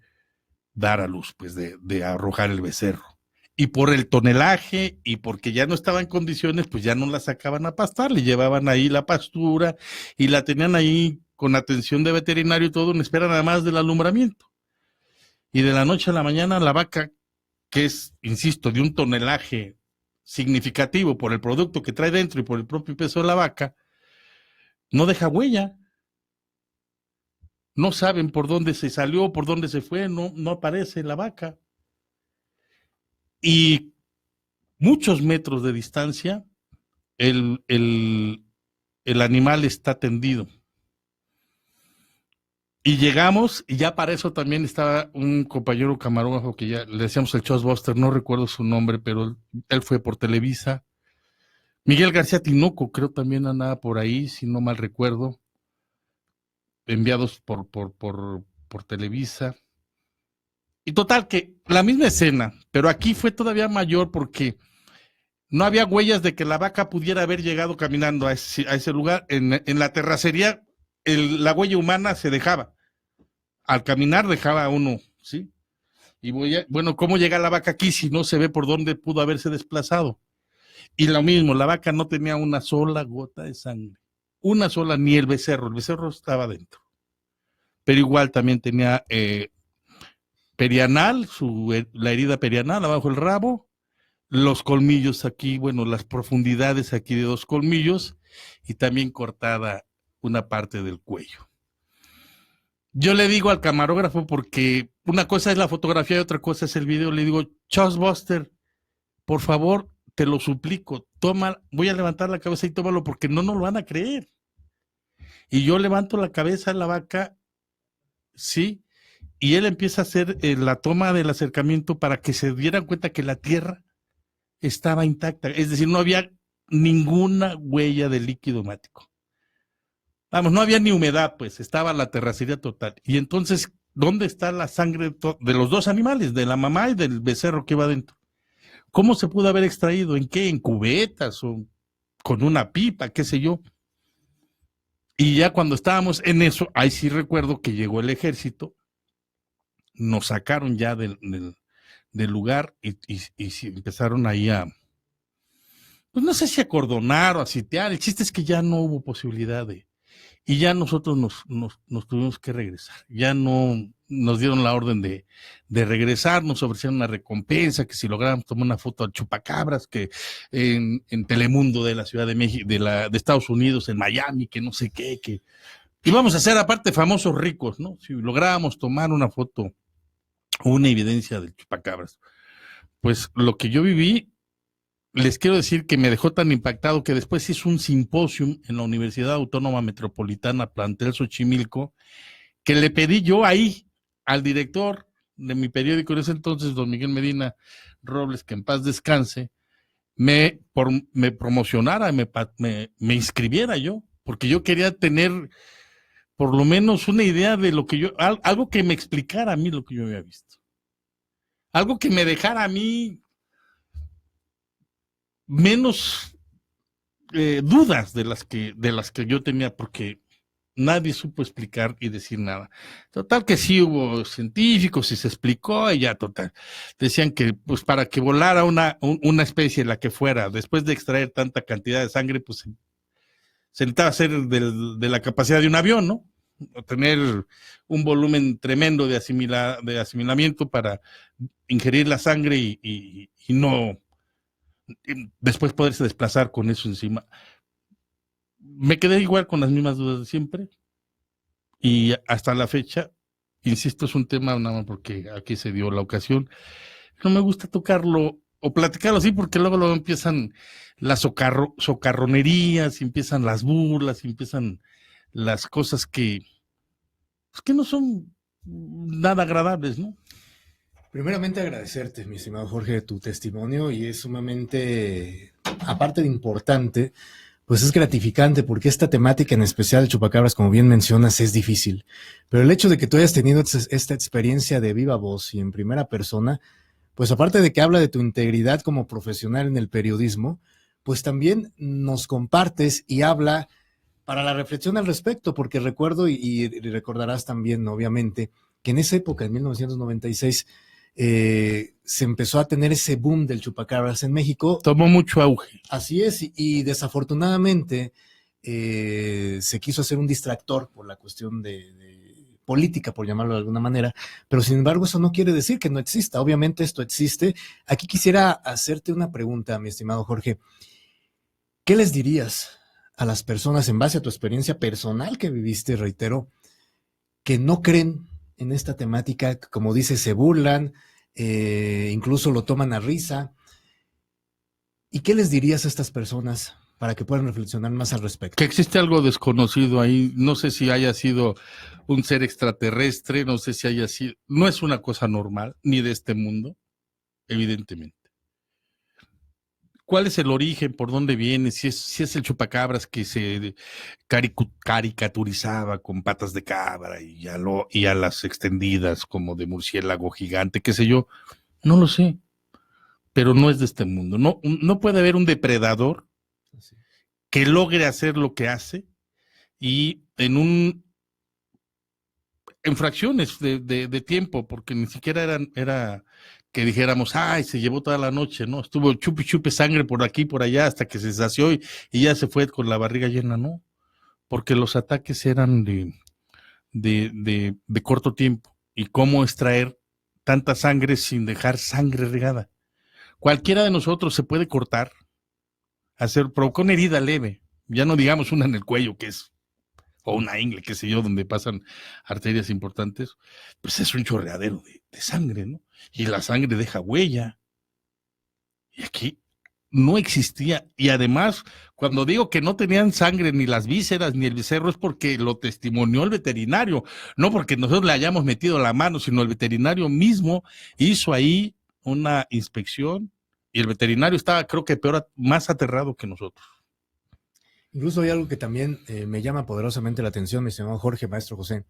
dar a luz, pues de arrojar el becerro. Y por el tonelaje y porque ya no estaba en condiciones, pues ya no la sacaban a pastar, le llevaban ahí la pastura y la tenían ahí con atención de veterinario y todo, en espera nada más del alumbramiento. Y de la noche a la mañana la vaca, que es, insisto, de un tonelaje significativo por el producto que trae dentro y por el propio peso de la vaca, no deja huella. No saben por dónde se salió, por dónde se fue, no aparece la vaca. Y muchos metros de distancia, el animal está tendido. Y llegamos, y ya para eso también estaba un compañero camarógrafo que ya le decíamos el Chosbuster, no recuerdo su nombre, pero él fue por Televisa. Miguel García Tinoco, creo también andaba por ahí, si no mal recuerdo, enviados por Televisa. Y total, que la misma escena, pero aquí fue todavía mayor porque no había huellas de que la vaca pudiera haber llegado caminando a ese lugar. En la terracería, la huella humana se dejaba. Al caminar dejaba uno, ¿sí? Y bueno, ¿cómo llega la vaca aquí si no se ve por dónde pudo haberse desplazado? Y lo mismo, la vaca no tenía una sola gota de sangre. Una sola, ni el becerro estaba dentro. Pero igual también tenía perianal, la herida perianal abajo el rabo, los colmillos aquí, bueno, las profundidades aquí de 2 colmillos y también cortada una parte del cuello. Yo le digo al camarógrafo, porque una cosa es la fotografía y otra cosa es el video, le digo, Chosbuster, por favor, te lo suplico, voy a levantar la cabeza y tómalo porque no nos lo van a creer. Y yo levanto la cabeza de la vaca, sí, y él empieza a hacer la toma del acercamiento para que se dieran cuenta que la tierra estaba intacta, es decir, no había ninguna huella de líquido hemático. Vamos, no había ni humedad, pues, estaba la terracería total. Y entonces, ¿dónde está la sangre de los 2 animales, de la mamá y del becerro que iba adentro? ¿Cómo se pudo haber extraído? ¿En qué? ¿En cubetas o con una pipa, qué sé yo? Y ya cuando estábamos en eso, ahí sí recuerdo que llegó el ejército, nos sacaron ya del lugar y empezaron ahí pues no sé si acordonar o a sitiar. El chiste es que ya no hubo posibilidad y ya nosotros nos tuvimos que regresar. Ya no nos dieron la orden de regresar, nos ofrecieron una recompensa, que si lográbamos tomar una foto al chupacabras, que en Telemundo de la Ciudad de México, de Estados Unidos, en Miami, que no sé qué, que íbamos a ser aparte famosos ricos, ¿no? Si lográbamos tomar una foto o una evidencia del chupacabras. Pues lo que yo viví, les quiero decir que me dejó tan impactado que después hizo un simposium en la Universidad Autónoma Metropolitana, plantel Xochimilco, que le pedí yo ahí al director de mi periódico en ese entonces, don Miguel Medina Robles, que en paz descanse, me promocionara, me inscribiera yo, porque yo quería tener por lo menos una idea de lo que algo que me explicara a mí lo que yo había visto. Algo que me dejara a mí menos dudas de las que yo tenía, porque nadie supo explicar y decir nada. Total que sí hubo científicos y se explicó y ya total. Decían que pues para que volara una especie, la que fuera, después de extraer tanta cantidad de sangre, pues se necesitaba hacer de la capacidad de un avión, ¿no? Tener un volumen tremendo de asimilamiento para ingerir la sangre y no después poderse desplazar con eso encima. Me quedé igual con las mismas dudas de siempre y hasta la fecha, insisto, es un tema nada más porque aquí se dio la ocasión, no me gusta tocarlo o platicarlo así porque luego empiezan las socarronerías, empiezan las burlas, empiezan las cosas que no son nada agradables, ¿no? Primeramente agradecerte, mi estimado Jorge, tu testimonio, y es sumamente, aparte de importante, pues es gratificante porque esta temática en especial, chupacabras, como bien mencionas, es difícil. Pero el hecho de que tú hayas tenido esta experiencia de viva voz y en primera persona, pues aparte de que habla de tu integridad como profesional en el periodismo, pues también nos compartes y habla para la reflexión al respecto, porque recuerdo y recordarás también, obviamente, que en esa época, en 1996, se empezó a tener ese boom del chupacabras en México. Tomó mucho auge. Así es, y desafortunadamente se quiso hacer un distractor por la cuestión de política, por llamarlo de alguna manera, pero sin embargo eso no quiere decir que no exista. Obviamente esto existe. Aquí quisiera hacerte una pregunta, mi estimado Jorge. ¿Qué les dirías a las personas en base a tu experiencia personal que viviste, reitero, que no creen en esta temática, como dices, se burlan, incluso lo toman a risa? ¿Y qué les dirías a estas personas para que puedan reflexionar más al respecto? Que existe algo desconocido ahí, no sé si haya sido un ser extraterrestre, no sé si haya sido, no es una cosa normal, ni de este mundo, evidentemente. ¿Cuál es el origen? ¿Por dónde viene? Si es el chupacabras que se caricaturizaba con patas de cabra y a las extendidas como de murciélago gigante, qué sé yo, no lo sé, pero no es de este mundo. No puede haber un depredador que logre hacer lo que hace y en fracciones de tiempo, porque ni siquiera era que dijéramos, ay, se llevó toda la noche, ¿no? Estuvo chupe sangre por aquí, por allá, hasta que se sació y ya se fue con la barriga llena, no, porque los ataques eran de corto tiempo. ¿Y cómo extraer tanta sangre sin dejar sangre regada? Cualquiera de nosotros se puede cortar, provocar una herida leve, ya no digamos una en el cuello, o una ingle, qué sé yo, donde pasan arterias importantes, pues es un chorreadero de sangre, ¿no? Y la sangre deja huella. Y aquí no existía. Y además, cuando digo que no tenían sangre ni las vísceras ni el becerro, es porque lo testimonió el veterinario, no porque nosotros le hayamos metido la mano, sino el veterinario mismo hizo ahí una inspección y el veterinario estaba, creo que más aterrado que nosotros. Incluso hay algo que también me llama poderosamente la atención, mi estimado Jorge, maestro José,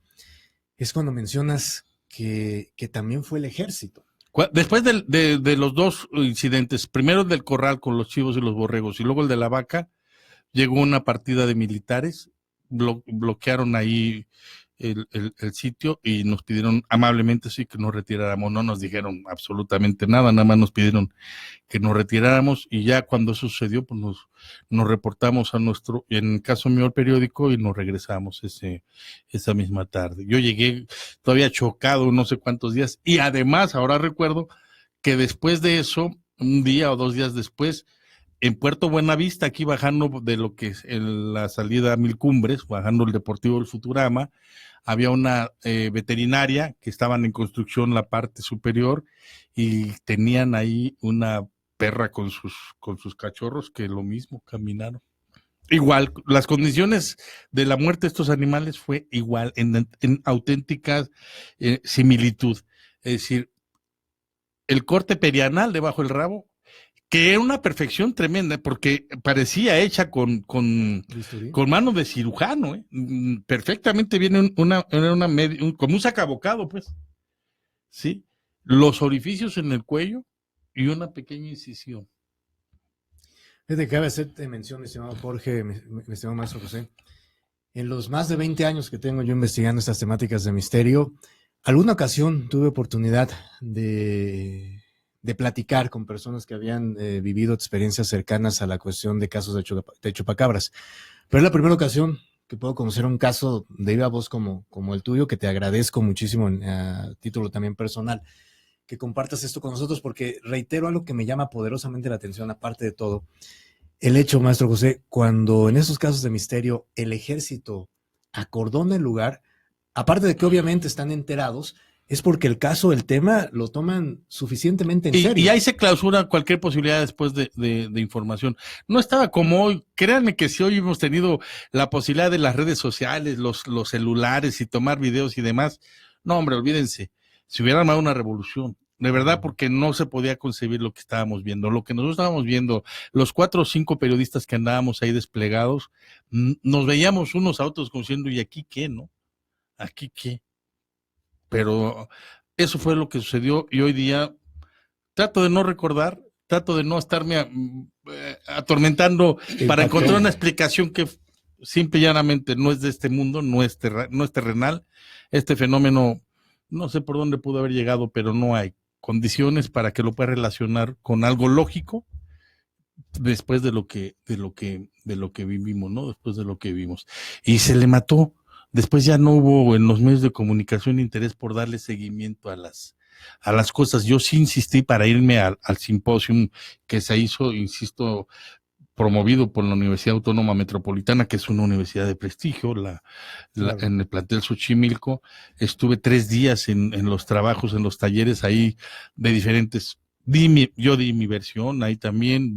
es cuando mencionas que también fue el ejército. Después de los dos incidentes, primero el del corral con los chivos y los borregos y luego el de la vaca, llegó una partida de militares, bloquearon ahí el sitio y nos pidieron amablemente sí que nos retiráramos. No nos dijeron absolutamente nada más nos pidieron que nos retiráramos y ya cuando eso sucedió pues nos reportamos a nuestro, en el caso mío, al periódico y nos regresamos esa misma tarde. Yo llegué todavía chocado no sé cuántos días y además ahora recuerdo que después de eso, un día o 2 días después, en Puerto Buenavista, aquí bajando de lo que es la salida a Mil Cumbres, bajando el Deportivo del Futurama, había una veterinaria que estaban en construcción la parte superior y tenían ahí una perra con sus cachorros que lo mismo caminaron. Igual, las condiciones de la muerte de estos animales fue igual, en auténtica similitud. Es decir, el corte perianal debajo del rabo, que era una perfección tremenda, porque parecía hecha con mano de cirujano, ¿eh? Perfectamente viene como un sacabocado, pues, ¿sí? Los orificios en el cuello y una pequeña incisión. Fíjate que cabe hacerte mención, estimado Jorge, mi estimado maestro José, en los más de 20 años que tengo yo investigando estas temáticas de misterio, alguna ocasión tuve oportunidad de platicar con personas que habían vivido experiencias cercanas a la cuestión de casos de chupacabras. Pero es la primera ocasión que puedo conocer un caso de viva voz como el tuyo, que te agradezco muchísimo a título también personal, que compartas esto con nosotros, porque reitero algo que me llama poderosamente la atención, aparte de todo, el hecho, maestro José, cuando en esos casos de misterio el ejército acordona el lugar, aparte de que obviamente están enterados, es porque el caso, el tema, lo toman suficientemente en serio. Y ahí se clausura cualquier posibilidad después de información. No estaba como hoy. Créanme que si hoy hemos tenido la posibilidad de las redes sociales, los celulares y tomar videos y demás, no, hombre, olvídense. Se hubiera armado una revolución. De verdad, porque no se podía concebir lo que estábamos viendo. Lo que nosotros estábamos viendo, los 4 o 5 periodistas que andábamos ahí desplegados, nos veíamos unos a otros como diciendo, ¿y aquí qué, no? ¿Aquí qué? Pero eso fue lo que sucedió y hoy día trato de no recordar, trato de no estarme atormentando para encontrar una explicación que simple y llanamente no es de este mundo, no es terrenal. Este fenómeno no sé por dónde pudo haber llegado, pero no hay condiciones para que lo pueda relacionar con algo lógico después de lo que vivimos, ¿no? Después de lo que vimos. Y se le mató. Después ya no hubo en los medios de comunicación interés por darle seguimiento a las cosas. Yo sí insistí para irme al simposio que se hizo, insisto, promovido por la Universidad Autónoma Metropolitana, que es una universidad de prestigio, Claro. en el plantel Xochimilco. Estuve 3 días en los trabajos, en los talleres ahí de diferentes. Yo di mi versión, ahí también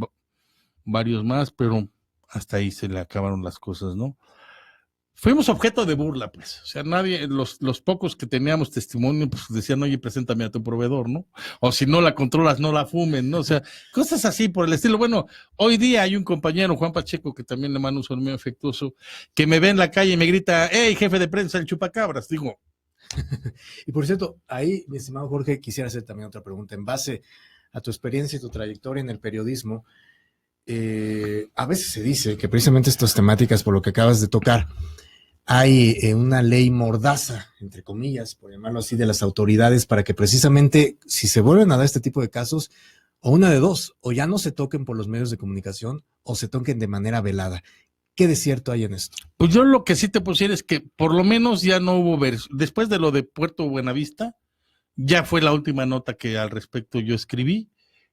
varios más, pero hasta ahí se le acabaron las cosas, ¿no? Fuimos objeto de burla, pues. O sea, nadie, los pocos que teníamos testimonio, pues decían, oye, preséntame a tu proveedor, ¿no? O si no la controlas, no la fumen, ¿no? O sea, cosas así por el estilo. Bueno, hoy día hay un compañero, Juan Pacheco, que también le mando un saludo muy afectuoso, que me ve en la calle y me grita, hey, jefe de prensa, el chupacabras. Digo. Y por cierto, ahí, mi estimado Jorge, quisiera hacer también otra pregunta. En base a tu experiencia y tu trayectoria en el periodismo, a veces se dice que precisamente estas temáticas, por lo que acabas de tocar, hay una ley mordaza, entre comillas, por llamarlo así, de las autoridades para que precisamente si se vuelven a dar este tipo de casos, o una de dos, o ya no se toquen por los medios de comunicación o se toquen de manera velada. ¿Qué de cierto hay en esto? Pues yo lo que sí te pusiera es que por lo menos ya no hubo después de lo de Puerto Buenavista, ya fue la última nota que al respecto yo escribí,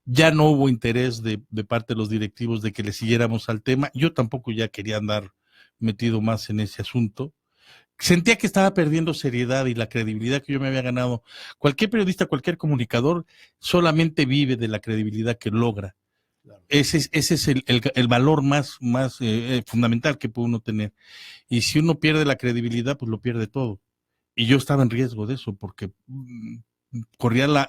ya no hubo interés de parte de los directivos de que le siguiéramos al tema, yo tampoco ya quería andar metido más en ese asunto. Sentía que estaba perdiendo seriedad y la credibilidad que yo me había ganado. Cualquier periodista, cualquier comunicador solamente vive de la credibilidad que logra. Claro. Ese es el valor más fundamental que puede uno tener. Y si uno pierde la credibilidad, pues lo pierde todo. Y yo estaba en riesgo de eso porque corría la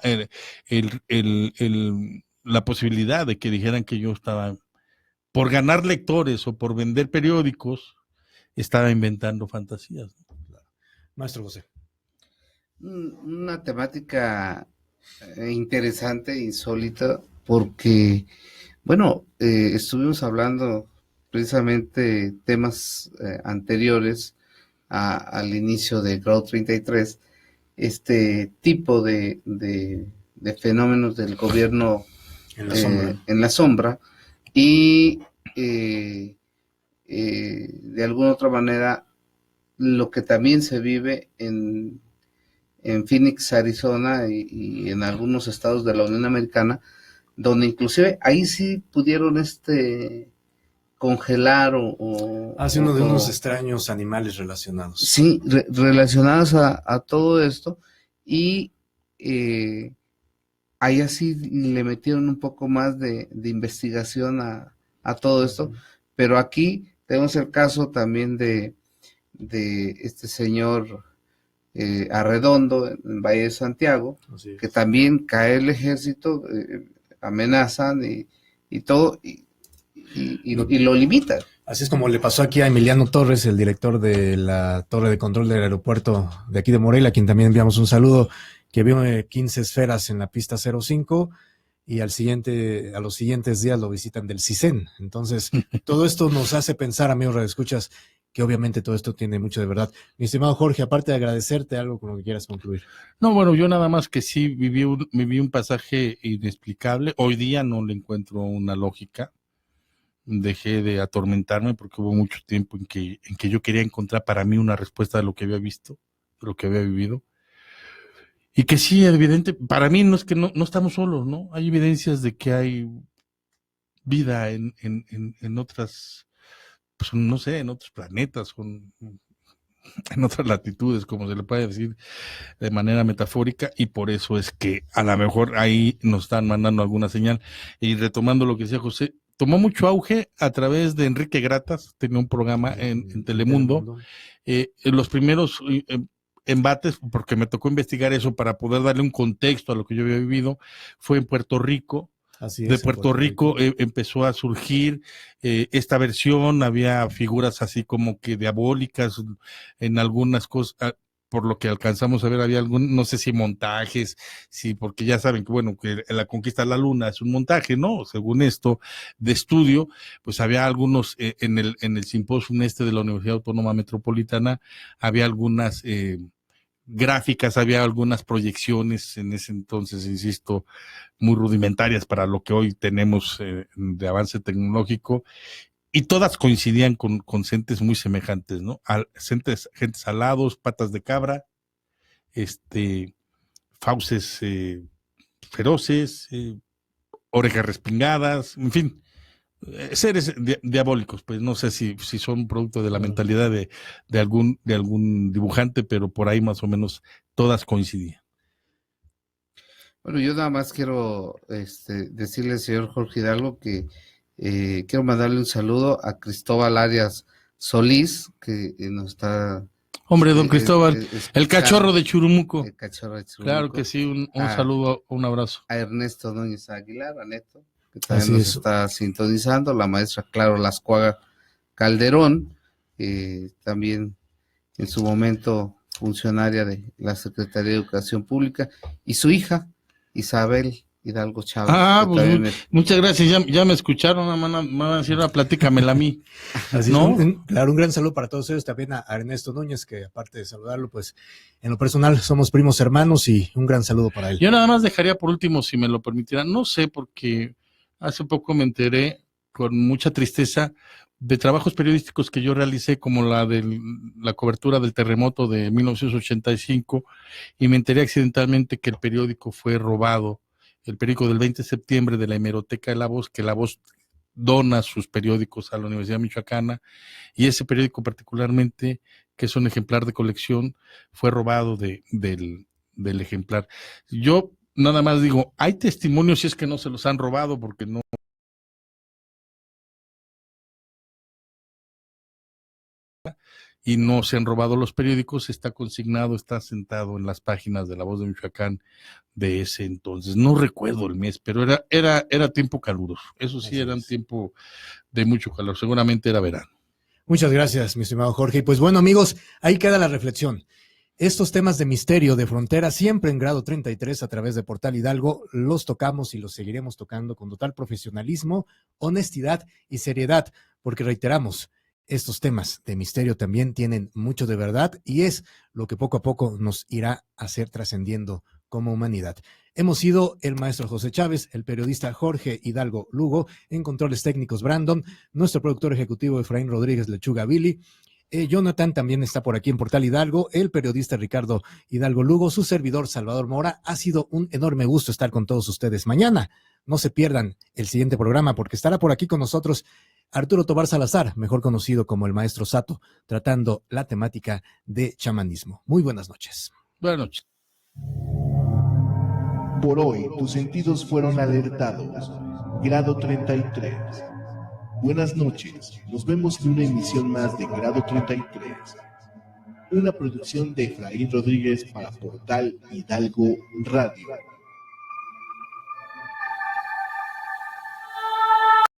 posibilidad de que dijeran que yo estaba, por ganar lectores o por vender periódicos, estaba inventando fantasías. Maestro José. Una temática interesante, insólita, porque, bueno, estuvimos hablando precisamente temas anteriores al inicio de Grado 33, este tipo de fenómenos del gobierno en la sombra y de alguna otra manera lo que también se vive en Phoenix, Arizona y en algunos estados de la Unión Americana, donde inclusive ahí sí pudieron congelar hace uno de unos extraños animales relacionados. Sí, relacionados a todo esto, y ahí así le metieron un poco más de investigación a todo esto, pero aquí tenemos el caso también de este señor Arredondo en Valle de Santiago, que también cae el ejército, amenazan y todo, y lo limitan. Así es como le pasó aquí a Emiliano Torres, el director de la torre de control del aeropuerto de aquí de Morelia, a quien también enviamos un saludo, que vio 15 esferas en la pista 05 y a los siguientes días lo visitan del CISEN. Entonces, todo esto nos hace pensar, amigos radioescuchas, que obviamente todo esto tiene mucho de verdad. Mi estimado Jorge, aparte de agradecerte, algo con lo que quieras concluir. No, bueno, yo nada más que sí viví un pasaje inexplicable. Hoy día no le encuentro una lógica. Dejé de atormentarme porque hubo mucho tiempo en que yo quería encontrar para mí una respuesta de lo que había visto, de lo que había vivido. Y que sí, evidente, para mí no es que no estamos solos, ¿no? Hay evidencias de que hay vida en otras, pues no sé, en otros planetas, en otras latitudes, como se le puede decir de manera metafórica, y por eso es que a lo mejor ahí nos están mandando alguna señal. Y retomando lo que decía José, tomó mucho auge a través de Enrique Gratas, tenía un programa en Telemundo. Los primeros embates, porque me tocó investigar eso para poder darle un contexto a lo que yo había vivido, fue en Puerto Rico. Así es, de Puerto Rico empezó a surgir esta versión, había figuras así como que diabólicas en algunas cosas, por lo que alcanzamos a ver, había no sé si montajes, porque ya saben que bueno, que la conquista de la luna es un montaje, ¿no? Según esto, de estudio, pues había algunos, en el simposio de la Universidad Autónoma Metropolitana, había algunas gráficas, había algunas proyecciones en ese entonces, insisto, muy rudimentarias para lo que hoy tenemos de avance tecnológico, y todas coincidían con entes muy semejantes, ¿no? Entes alados, patas de cabra, fauces feroces, orejas respingadas, en fin, seres diabólicos. Pues no sé si son producto de la mentalidad de algún dibujante, pero por ahí más o menos todas coincidían. Bueno, yo nada más quiero decirle al señor Jorge Hidalgo que quiero mandarle un saludo a Cristóbal Arias Solís, que nos está... Hombre, don Cristóbal, el cachorro de Churumuco. El cachorro de Churumuco. Claro que sí, un saludo, un abrazo. A Ernesto Núñez Aguilar, a Neto, que también nos está sintonizando, la maestra Claro Lascuaga Calderón, también en su momento funcionaria de la Secretaría de Educación Pública, y su hija, Isabel Hidalgo Chávez. Pues muchas gracias, ya me escucharon, me van a decir, platícamela a mí. Así ¿no? Claro, un gran saludo para todos ellos, también a Ernesto Núñez, que aparte de saludarlo, pues en lo personal somos primos hermanos, y un gran saludo para él. Yo nada más dejaría por último, si me lo permitirán, no sé, porque hace poco me enteré con mucha tristeza de trabajos periodísticos que yo realicé, como la cobertura del terremoto de 1985, y me enteré accidentalmente que el periódico fue robado, el periódico del 20 de septiembre de la hemeroteca de La Voz, que La Voz dona sus periódicos a la Universidad Michoacana, y ese periódico particularmente, que es un ejemplar de colección, fue robado del ejemplar. Yo nada más digo, hay testimonios si es que no se los han robado, porque no. Y no se han robado los periódicos, está consignado, está sentado en las páginas de La Voz de Michoacán de ese entonces. No recuerdo el mes, pero era tiempo caluroso. Eso sí, era un tiempo de mucho calor. Seguramente era verano. Muchas gracias, mi estimado Jorge. Y pues bueno, amigos, ahí queda la reflexión. Estos temas de misterio, de frontera, siempre en grado 33 a través de Portal Hidalgo, los tocamos y los seguiremos tocando con total profesionalismo, honestidad y seriedad, porque reiteramos, estos temas de misterio también tienen mucho de verdad, y es lo que poco a poco nos irá a hacer trascendiendo como humanidad. Hemos sido el maestro José Chávez, el periodista Jorge Hidalgo Lugo, en controles técnicos Brandon, nuestro productor ejecutivo Efraín Rodríguez Lechuga Billy, Jonathan también está por aquí en Portal Hidalgo, el periodista Ricardo Hidalgo Lugo, su servidor Salvador Mora. Ha sido un enorme gusto estar con todos ustedes. Mañana no se pierdan el siguiente programa, porque estará por aquí con nosotros Arturo Tobar Salazar, mejor conocido como el Maestro Sato, tratando la temática de chamanismo. Muy buenas noches. Buenas noches. Por hoy, tus sentidos fueron alertados. Grado 33. Buenas noches. Nos vemos en una emisión más de Grado 33. Una producción de Efraín Rodríguez para Portal Hidalgo Radio.